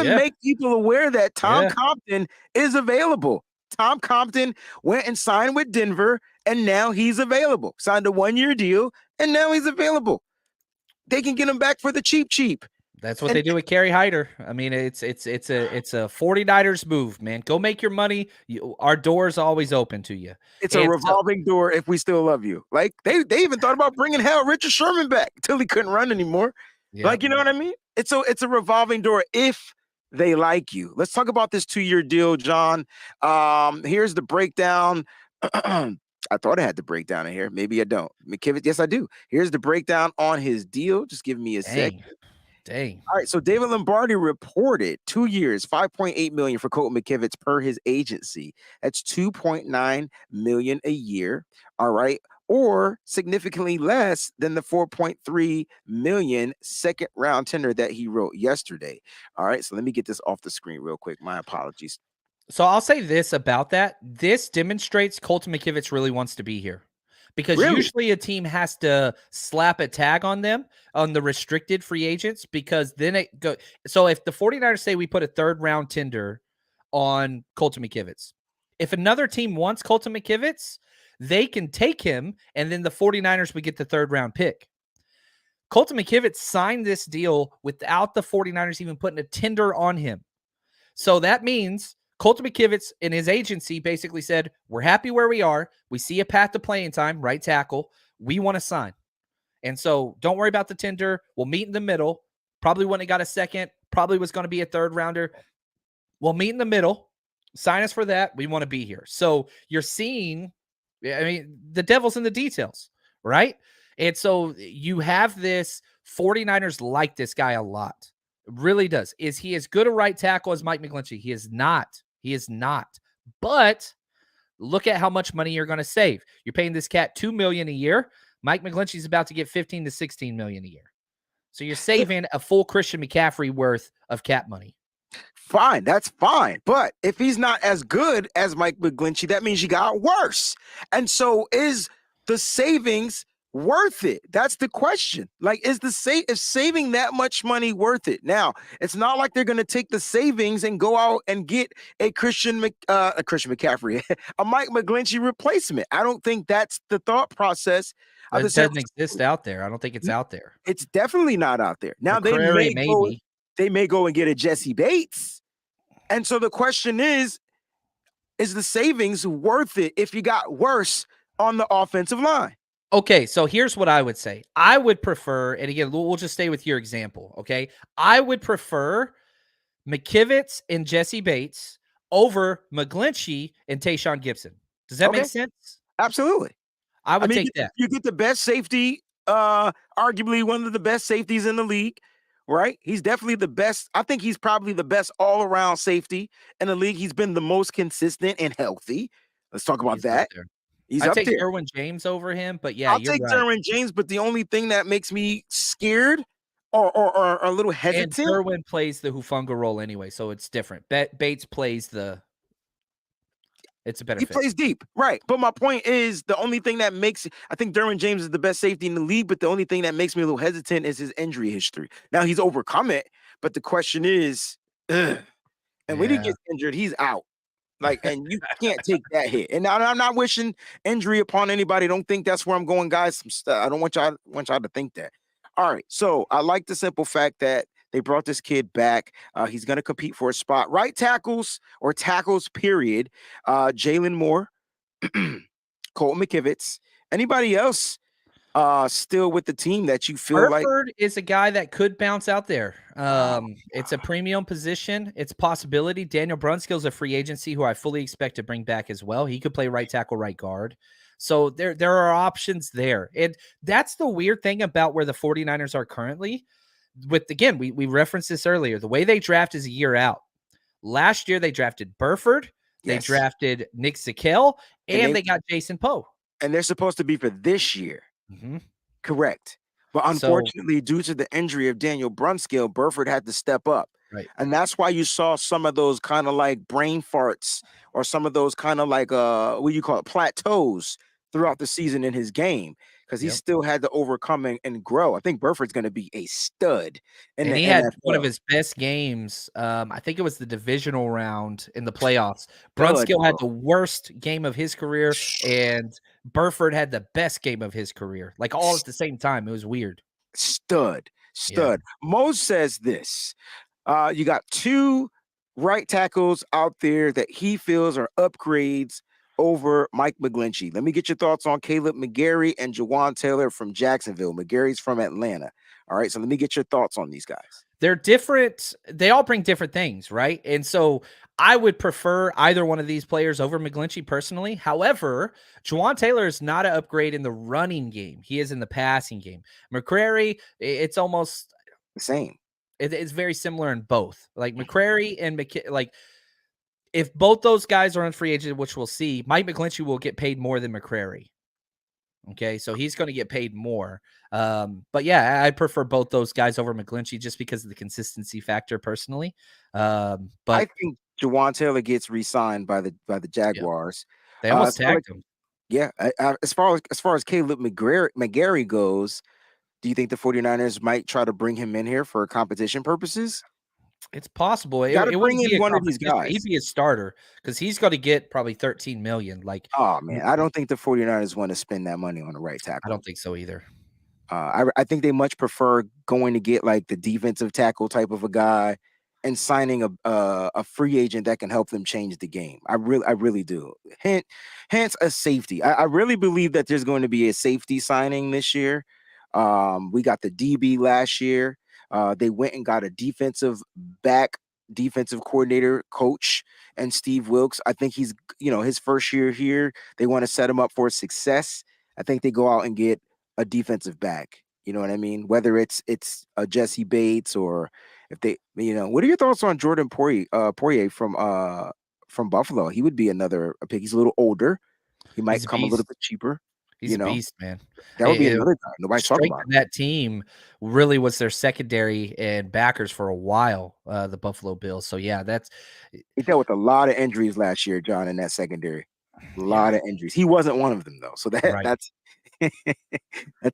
make people aware that Tom Compton is available. Tom Compton went and signed with Denver, and now he's available. Signed a 1-year deal, and now he's available. They can get him back for the cheap. That's what they do with Kerry Hyder. I mean, it's a 49ers move, man. Go make your money. Our door's always open to you. It's a revolving door if we still love you. Like, they even thought about bringing Richard Sherman back until he couldn't run anymore. Yeah, like, you know what I mean? It's a revolving door if they like you. Let's talk about this 2-year deal, John. Here's the breakdown. I thought I had the breakdown in here. Maybe I don't. McKivitz, yes, I do. Here's the breakdown on his deal. Just give me a second. Dang. All right, so David Lombardi reported 2 years, $5.8 million for Colton McKivitz per his agency. That's $2.9 million a year. All right, or significantly less than the $4.3 million second round tender that he wrote yesterday. All right, so let me get this off the screen real quick. My apologies. So I'll say this about that. This demonstrates Colton McKivitz really wants to be here. Because usually a team has to slap a tag on them on the restricted free agents, because then it go. So if the 49ers say we put a 3rd round tender on Colton McKivitz, if another team wants Colton McKivitz, they can take him, and then the 49ers would get the 3rd round pick. Colton McKivitz signed this deal without the 49ers even putting a tender on him. So that means Colton McKivitz and his agency basically said, we're happy where we are. We see a path to playing time, right tackle. We want to sign. And so don't worry about the tender. We'll meet in the middle. Probably wouldn't have got a second. Probably was going to be a 3rd rounder. We'll meet in the middle. Sign us for that. We want to be here. So you're seeing, I mean, the devil's in the details, right? And so you have this 49ers like this guy a lot. It really does. Is he as good a right tackle as Mike McGlinchey? He is not. He is not. But look at how much money you're going to save. You're paying this cat $2 million a year. Mike McGlinchey's about to get 15 to 16 million a year. So you're saving a full Christian McCaffrey worth of cap money. Fine, that's fine. But if he's not as good as Mike McGlinchey, that means you got worse. And so is the savings worth it? That's the question. Like, is saving that much money worth it? Now, it's not like they're going to take the savings and go out and get a Christian McCaffrey, a Mike McGlinchey replacement. I don't think that's the thought process. It doesn't exist out there. I don't think it's out there. It's definitely not out there. Now McCrary, they may go and get a Jesse Bates. And so the question is the savings worth it if you got worse on the offensive line? Okay, so here's what I would say. I would prefer, and again, we'll just stay with your example, okay? I would prefer McKivitz and Jesse Bates over McGlinchey and Tayshaun Gibson. Does that make sense? Absolutely. I would take that. You get the best safety, arguably one of the best safeties in the league, right? He's definitely the best. I think he's probably the best all-around safety in the league. He's been the most consistent and healthy. Let's talk about that. He's I'd up take there. Derwin James over him, but yeah, I'll take Derwin James, but the only thing that makes me scared or a little hesitant. And Derwin plays the Hufanga role anyway, so it's different. Bates plays it's a better fit. He plays deep, right? But my point is, the only thing that makes I think Derwin James is the best safety in the league, but the only thing that makes me a little hesitant is his injury history. Now he's overcome it, but the question is, and when he gets injured, he's out. Like, and you can't take that hit. And now I'm not wishing injury upon anybody. Don't think that's where I'm going, guys. I don't want y'all to think that. All right. So I like the simple fact that they brought this kid back. He's going to compete for a spot. Right tackles or tackles, period. Jalen Moore, Colton McKivitz. Anybody else still with the team that you feel Burford is a guy that could bounce out there. It's a premium position. It's a possibility. Daniel Brunskill's a free agency who I fully expect to bring back as well. He could play right tackle, right guard. So there are options there. And that's the weird thing about where the 49ers are currently. Again, we referenced this earlier. The way they draft is a year out. Last year, they drafted Burford. They drafted Nick Zakelj, and they got Jason Poe. And they're supposed to be for this year. Mm-hmm. Correct. But unfortunately, due to the injury of Daniel Brunskill, Burford had to step up. Right. And that's why you saw some of those kind of like brain farts or some of those kind of like what you call it, plateaus throughout the season in his game, because he still had to overcome and grow. I think Burford's going to be a stud. And he had one of his best games. I think it was the divisional round in the playoffs. Brunskill had the worst game of his career, and Burford had the best game of his career, like all at the same time. It was weird. Stud. Yeah. Mo says this. You got two right tackles out there that he feels are upgrades over Mike McGlinchey. Let me get your thoughts on Caleb McGarry and Jawan Taylor from Jacksonville. McGarry's from Atlanta. All right, so let me get your thoughts on these guys. They're different. They all bring different things, right? And so I would prefer either one of these players over McGlinchey personally. However, Jawan Taylor is not an upgrade in the running game. He is in the passing game. McCrary, it's almost the same. It's very similar in both. Like McCrary and if both those guys are on free agent, which we'll see, Mike McGlinchey will get paid more than McCrary. Okay, so he's going to get paid more. But yeah, I prefer both those guys over McGlinchey just because of the consistency factor personally. But I think Jawan Taylor gets re-signed by the Jaguars. Yeah. They almost tagged him. Yeah, as far as Caleb McGarry goes, do you think the 49ers might try to bring him in here for competition purposes? It's possible. It bring in one of these guys. He'd be a starter because he's got to get probably $13 million. Oh man, I don't think the 49ers want to spend that money on a right tackle. I don't think so either. I think they much prefer going to get like the defensive tackle type of a guy and signing a free agent that can help them change the game. I really do. Hence a safety. I really believe that there's going to be a safety signing this year. We got the DB last year. They went and got a defensive back defensive coordinator coach and Steve Wilks. I think he's, his first year here. They want to set him up for success. I think they go out and get a defensive back. You know what I mean? Whether it's a Jesse Bates or if they, what are your thoughts on Jordan Poirier from Buffalo? He would be another pick. He's a little older. He might come a little bit cheaper. He's a beast, man. That would be another guy. Nobody's talking about that team really was their secondary and backers for a while, the Buffalo Bills. So, yeah, he dealt with a lot of injuries last year, John, in that secondary. A lot of injuries. He wasn't one of them, though. So that's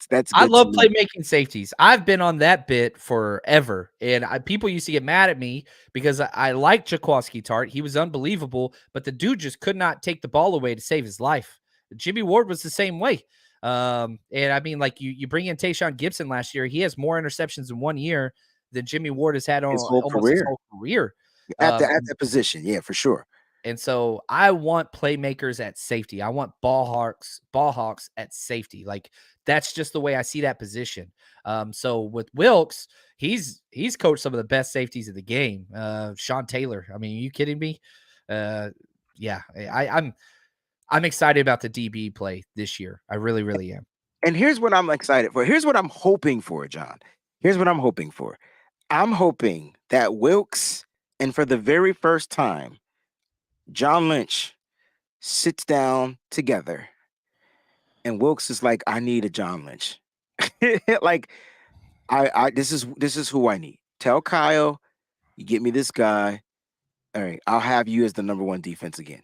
that's I love playmaking safeties. I've been on that bit forever. And people used to get mad at me because I liked Jaquiski Tartt. He was unbelievable, but the dude just could not take the ball away to save his life. Jimmy Ward was the same way. And I mean, like you bring in Tayshaun Gibson last year. He has more interceptions in 1 year than Jimmy Ward has had his whole career. At that position. Yeah, for sure. And so I want playmakers at safety. I want ball hawks at safety. Like that's just the way I see that position. So with Wilks, he's coached some of the best safeties of the game. Sean Taylor. I mean, are you kidding me? Yeah, I'm excited about the DB play this year. I really, really am. And here's what I'm excited for. Here's what I'm hoping for, John. Here's what I'm hoping for. I'm hoping that Wilks, and for the very first time, John Lynch sits down together and Wilks is like, I need a John Lynch. Like, this is who I need. Tell Kyle, you get me this guy. All right, I'll have you as the number one defense again.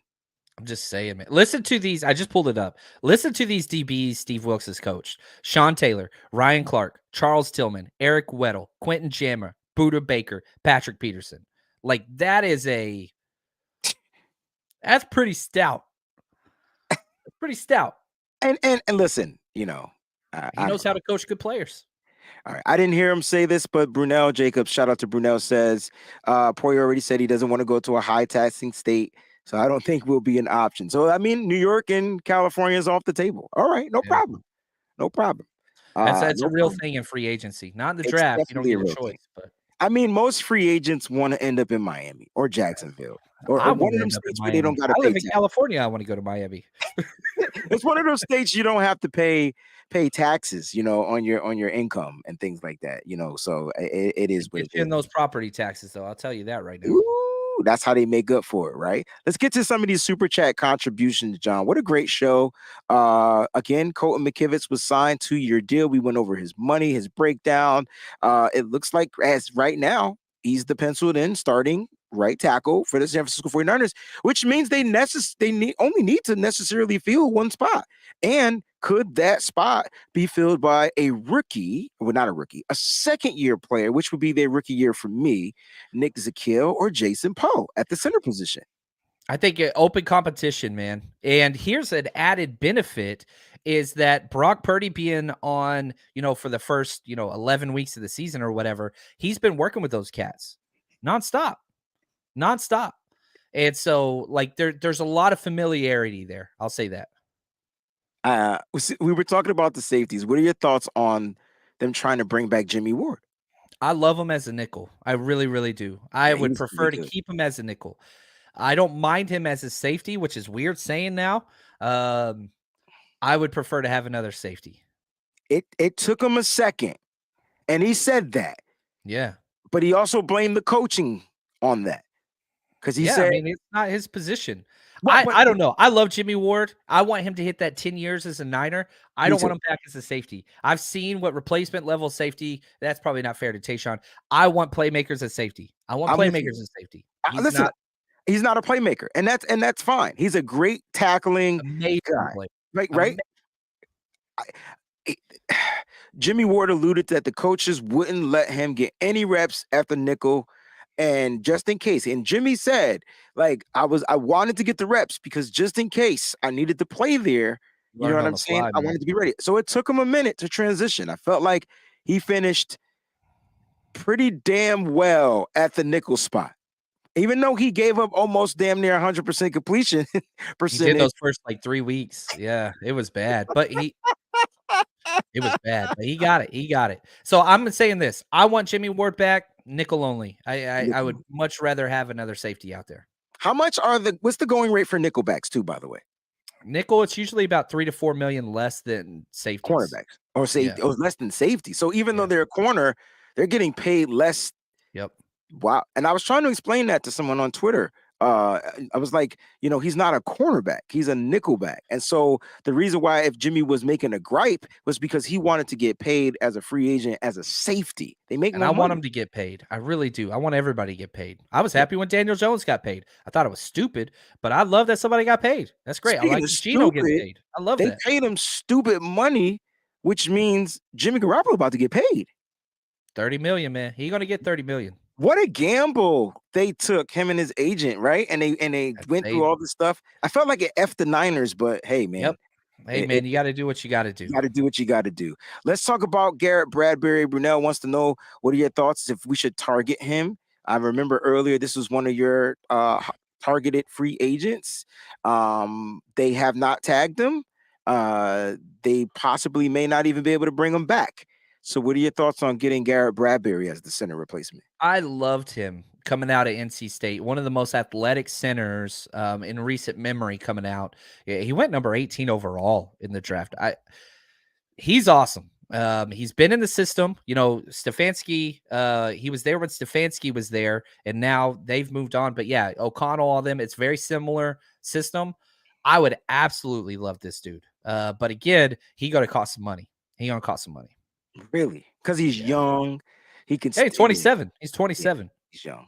I'm just saying, man. Listen to these. I just pulled it up. Listen to these DBs Steve Wilks has coached. Sean Taylor, Ryan Clark, Charles Tillman, Eric Weddle, Quentin Jammer, Buda Baker, Patrick Peterson. Like, that's pretty stout. That's pretty stout. And listen, he knows how to coach good players. All right. I didn't hear him say this, but Brunel Jacobs, shout out to Brunel, says Poirier already said he doesn't want to go to a high taxing state. So I don't think will be an option. So, I mean, New York and California is off the table. All right. No problem. No problem. That's a real thing in free agency. Not in the draft. You don't get a choice. But I mean, most free agents want to end up in Miami or Jacksonville. Or one of them states where they don't got to pay. I live in California. I want to go to Miami. It's one of those states you don't have to pay taxes, on your income and things like that, So it is what it is. In those property taxes, though, I'll tell you that right now. Ooh, that's how they make up for it, right? Let's get to some of these super chat contributions, John. What a great show. Again, Colton McKivitz was signed 2-year deal. We went over his money, his breakdown. It looks like as right now, he's the penciled in starting right tackle for the San Francisco 49ers, which means they only need to necessarily fill one spot. And could that spot be filled by a rookie, well, not a rookie, a second-year player, which would be their rookie year for me, Nick Zakiel or Jason Poe at the center position? I think open competition, man. And here's an added benefit is that Brock Purdy being on, for the first, 11 weeks of the season or whatever, he's been working with those cats nonstop. And so like there's a lot of familiarity there. I'll say that. We were talking about the safeties. What are your thoughts on them trying to bring back Jimmy Ward? I love him as a nickel. I really, really do. I would prefer to keep him as a nickel. I don't mind him as a safety, which is weird saying now. I would prefer to have another safety. It took him a second, and he said that. Yeah. But he also blamed the coaching on that. Because he said, it's not his position. I don't know. I love Jimmy Ward. I want him to hit that 10 years as a Niner. I don't want him back as a safety. I've seen what replacement level safety. That's probably not fair to Tayshaun. I want playmakers at safety. I want playmakers at safety. He's not a playmaker, and that's fine. He's a great tackling guy. Right? Jimmy Ward alluded that the coaches wouldn't let him get any reps after nickel. And just in case, and Jimmy said, like, I wanted to get the reps because just in case I needed to play there, you know what I'm saying? I wanted to be ready. So it took him a minute to transition. I felt like he finished pretty damn well at the nickel spot. Even though he gave up almost damn near 100% completion percentage. He did those first like 3 weeks. Yeah, it was bad. But it was bad. But he got it. So I'm saying this. I want Jimmy Ward back. Nickel only. I would much rather have another safety out there. How much what's the going rate for nickelbacks too, by the way? Nickel, it's usually about 3 to 4 million less than safeties. Cornerbacks or Yeah. safety or less than safety. So even though Yeah. they're a corner, they're getting paid less. Yep. Wow. And I was trying to explain that to someone on Twitter. I was like, he's not a cornerback, he's a nickelback. And so the reason why, if Jimmy was making a gripe, was because he wanted to get paid as a free agent as a safety. They make And more I want money. him to get paid. I really do. I want everybody to get paid. I was happy when Daniel Jones got paid. I thought it was stupid, but I love that somebody got paid. That's great. I Speaking like of Gino getting stupid, paid. I love they that. paid him stupid money, which means Jimmy Garoppolo about to get paid. 30 million, man. He gonna get 30 million. What a gamble they took, him and his agent, right? And they went through all this stuff. I felt like it F the Niners, but hey, man. Yep. Hey, man, you got to do what you got to do. You got to do what you got to do. Let's talk about Garrett Bradbury. Brunel wants to know, what are your thoughts if we should target him? I remember earlier this was one of your targeted free agents. They have not tagged him. They possibly may not even be able to bring him back. So what are your thoughts on getting Garrett Bradbury as the center replacement? I loved him coming out of NC State, one of the most athletic centers in recent memory coming out. He went number 18 overall in the draft. He's awesome. He's been in the system. Stefanski, he was there when Stefanski was there, and now they've moved on. But yeah, O'Connell, all them, it's very similar system. I would absolutely love this dude. But again, he going to cost some money. Really? Because he's young. He could. Hey, 27. He's 27. Yeah, he's young.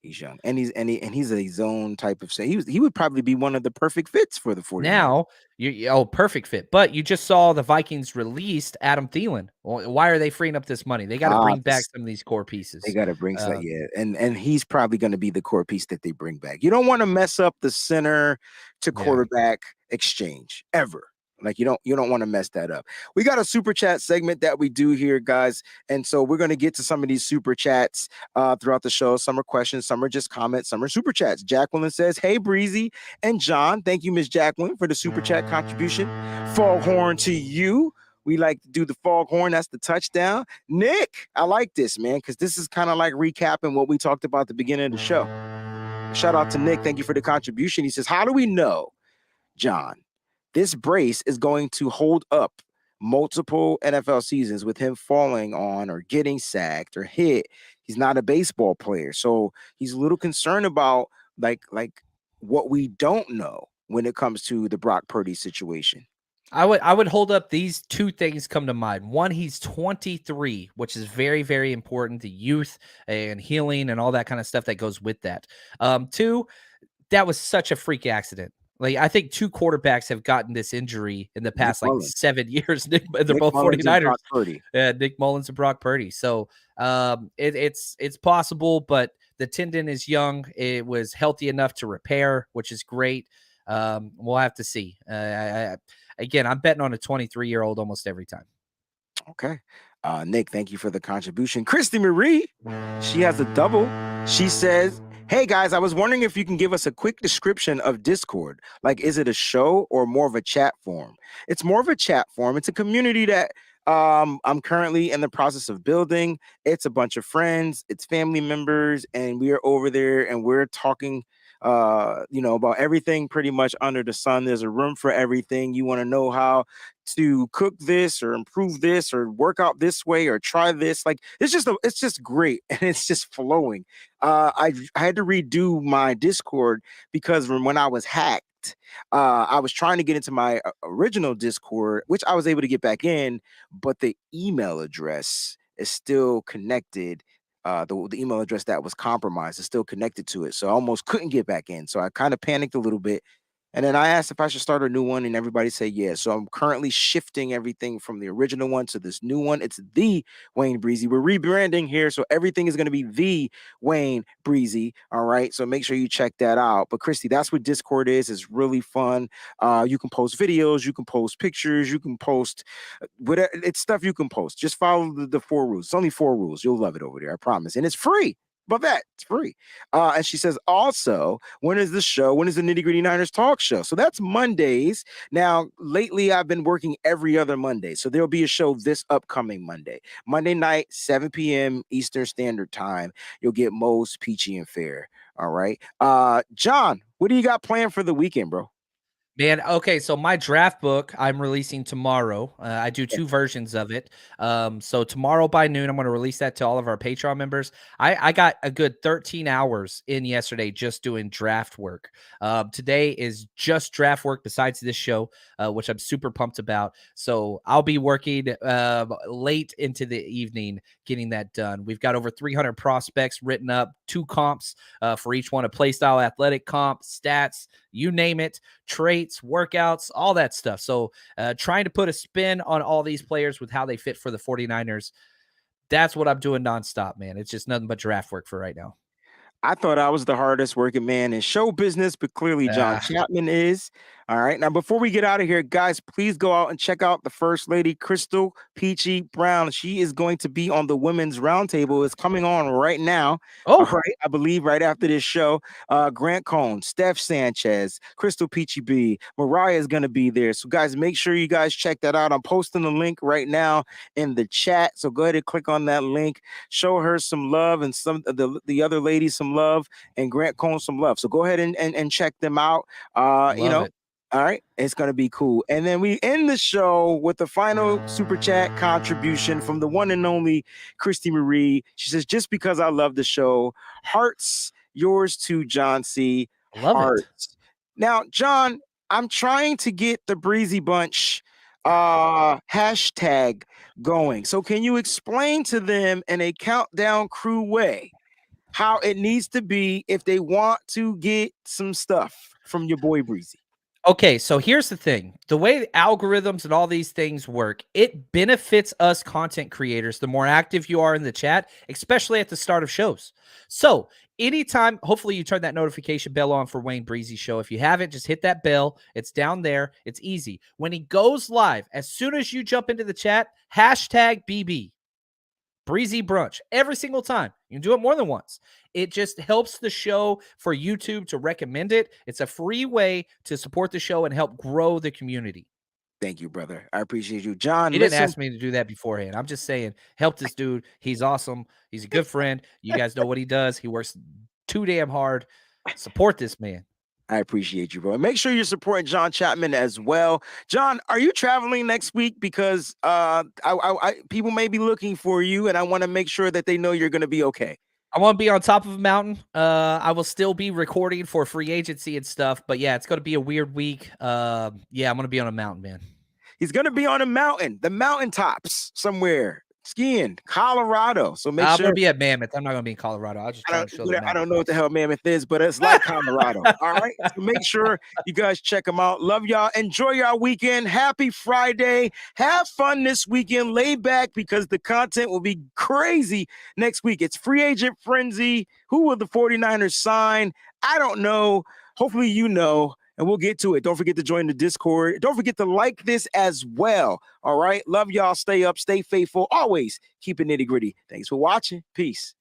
He's young, and he's a zone type of. He would probably be one of the perfect fits for the 49ers. Now, perfect fit. But you just saw the Vikings released Adam Thielen. Well, why are they freeing up this money? They got to bring back some of these core pieces. They got to bring some, yeah, and he's probably going to be the core piece that they bring back. You don't want to mess up the center to quarterback exchange ever. Like you don't want to mess that up. We got a super chat segment that we do here, guys, and so we're going to get to some of these super chats throughout the show. Some are questions, some are just comments, some are super chats. Jacqueline says, "Hey, Breezy and John, thank you, Miss Jacqueline, for the super chat contribution. Foghorn to you. We like to do the foghorn. That's the touchdown. Nick, I like this, man, because this is kind of like recapping what we talked about at the beginning of the show. Shout out to Nick. Thank you for the contribution. He says, how do we know, John, this brace is going to hold up multiple NFL seasons with him falling on or getting sacked or hit? He's not a baseball player, so he's a little concerned about like what we don't know when it comes to the Brock Purdy situation. I would hold up these two things come to mind. One, he's 23, which is very, very important. The youth and healing and all that kind of stuff that goes with that. Two, that was such a freak accident. Like, I think two quarterbacks have gotten this injury in the past 7 years. They're both 49ers. Nick Mullins and Brock Purdy. So it's possible, but the tendon is young. It was healthy enough to repair, which is great. We'll have to see. Again, I'm betting on a 23-year-old almost every time. Okay. Nick, thank you for the contribution. Christy Marie, she has a double. She says, hey, guys, I was wondering if you can give us a quick description of Discord. Like, is it a show or more of a chat forum? It's more of a chat forum. It's a community that I'm currently in the process of building. It's a bunch of friends. It's family members. And we are over there and we're talking about everything pretty much under the sun. There's a room for everything. You want to know how to cook this or improve this or work out this way or try this. Like, it's just great. And it's just flowing. I had to redo my Discord because when I was hacked, I was trying to get into my original Discord, which I was able to get back in, but the email address is still connected. The email address that was compromised is still connected to it. So I almost couldn't get back in. So I kind of panicked a little bit. And then I asked if I should start a new one, and everybody said yes. So I'm currently shifting everything from the original one to this new one. It's the Wayne Breezy. We're rebranding here, so everything is going to be the Wayne Breezy. All right, so make sure you check that out. But Christy, that's what Discord is. It's really fun. You can post videos, you can post pictures, you can post whatever. It's stuff you can post. Just follow the 4 rules. It's only 4 rules. You'll love it over there, I promise. And it's free. about that? It's free. And she says, also, when is the show? When is the Nitty Gritty Niners talk show? So that's Mondays. Now, lately, I've been working every other Monday. So there'll be a show this upcoming Monday. Monday night, 7 p.m. Eastern Standard Time. You'll get Mo's Peachy and Fair. All right. John, what do you got planned for the weekend, bro? Man, okay, so my draft book I'm releasing tomorrow. I do 2 versions of it. So tomorrow by noon, I'm going to release that to all of our Patreon members. I got a good 13 hours in yesterday just doing draft work. Today is just draft work besides this show, which I'm super pumped about. So I'll be working late into the evening getting that done. We've got over 300 prospects written up, 2 comps for each one, a playstyle athletic comp, stats, you name it, traits, workouts, all that stuff. So trying to put a spin on all these players with how they fit for the 49ers. That's what I'm doing nonstop, man. It's just nothing but draft work for right now. I thought I was the hardest working man in show business, but clearly John Chapman is. All right. Now, before we get out of here, guys, please go out and check out the First Lady, Crystal Peachy Brown. She is going to be on the Women's Roundtable. It's coming on right now. Oh, all right. I believe right after this show. Grant Cohn, Steph Sanchez, Crystal Peachy B, Mariah is going to be there. So, guys, make sure you guys check that out. I'm posting the link right now in the chat. So go ahead and click on that link. Show her some love and some of the other ladies some love, and Grant Cohn some love. So go ahead and check them out. love it. All right, it's gonna be cool. And then we end the show with the final super chat contribution from the one and only Christy Marie. She says, "Just because I love the show, hearts, yours too, John C. Love Hearts." it. Now, John, I'm trying to get the Breezy Bunch hashtag going. So can you explain to them in a countdown crew way how it needs to be if they want to get some stuff from your boy Breezy? Okay, so here's the thing. The way the algorithms and all these things work, it benefits us content creators the more active you are in the chat, especially at the start of shows. So anytime, hopefully you turn that notification bell on for Wayne Breezy's show. If you haven't, just hit that bell. It's down there. It's easy. When he goes live, as soon as you jump into the chat, hashtag BB. Breezy Brunch every single time. You can do it more than once. It just helps the show for YouTube to recommend it. It's a free way to support the show and help grow the community. Thank you, brother. I appreciate you. John, He didn't ask me to do that beforehand. I'm just saying, help this dude. He's awesome. He's a good friend. You guys know what he does. He works too damn hard. Support this man. I appreciate you, bro. And make sure you're supporting John Chapman as well. John, are you traveling next week? Because people may be looking for you, and I want to make sure that they know you're going to be okay. I want to be on top of a mountain. I will still be recording for free agency and stuff, but yeah, it's going to be a weird week. Yeah, I'm going to be on a mountain, man. He's going to be on a mountain, the mountaintops somewhere. Skiing, Colorado. So make sure. I'm going to be at Mammoth. I'm not going to be in Colorado. I'll just try to show the I don't know what the hell Mammoth is, but it's like Colorado. All right. So make sure you guys check them out. Love y'all. Enjoy y'all weekend. Happy Friday. Have fun this weekend. Lay back because the content will be crazy next week. It's free agent frenzy. Who will the 49ers sign? I don't know. Hopefully you know. And we'll get to it. Don't forget to join the Discord. Don't forget to like this as well. All right. Love y'all. Stay up. Stay faithful. Always keep it nitty gritty. Thanks for watching. Peace.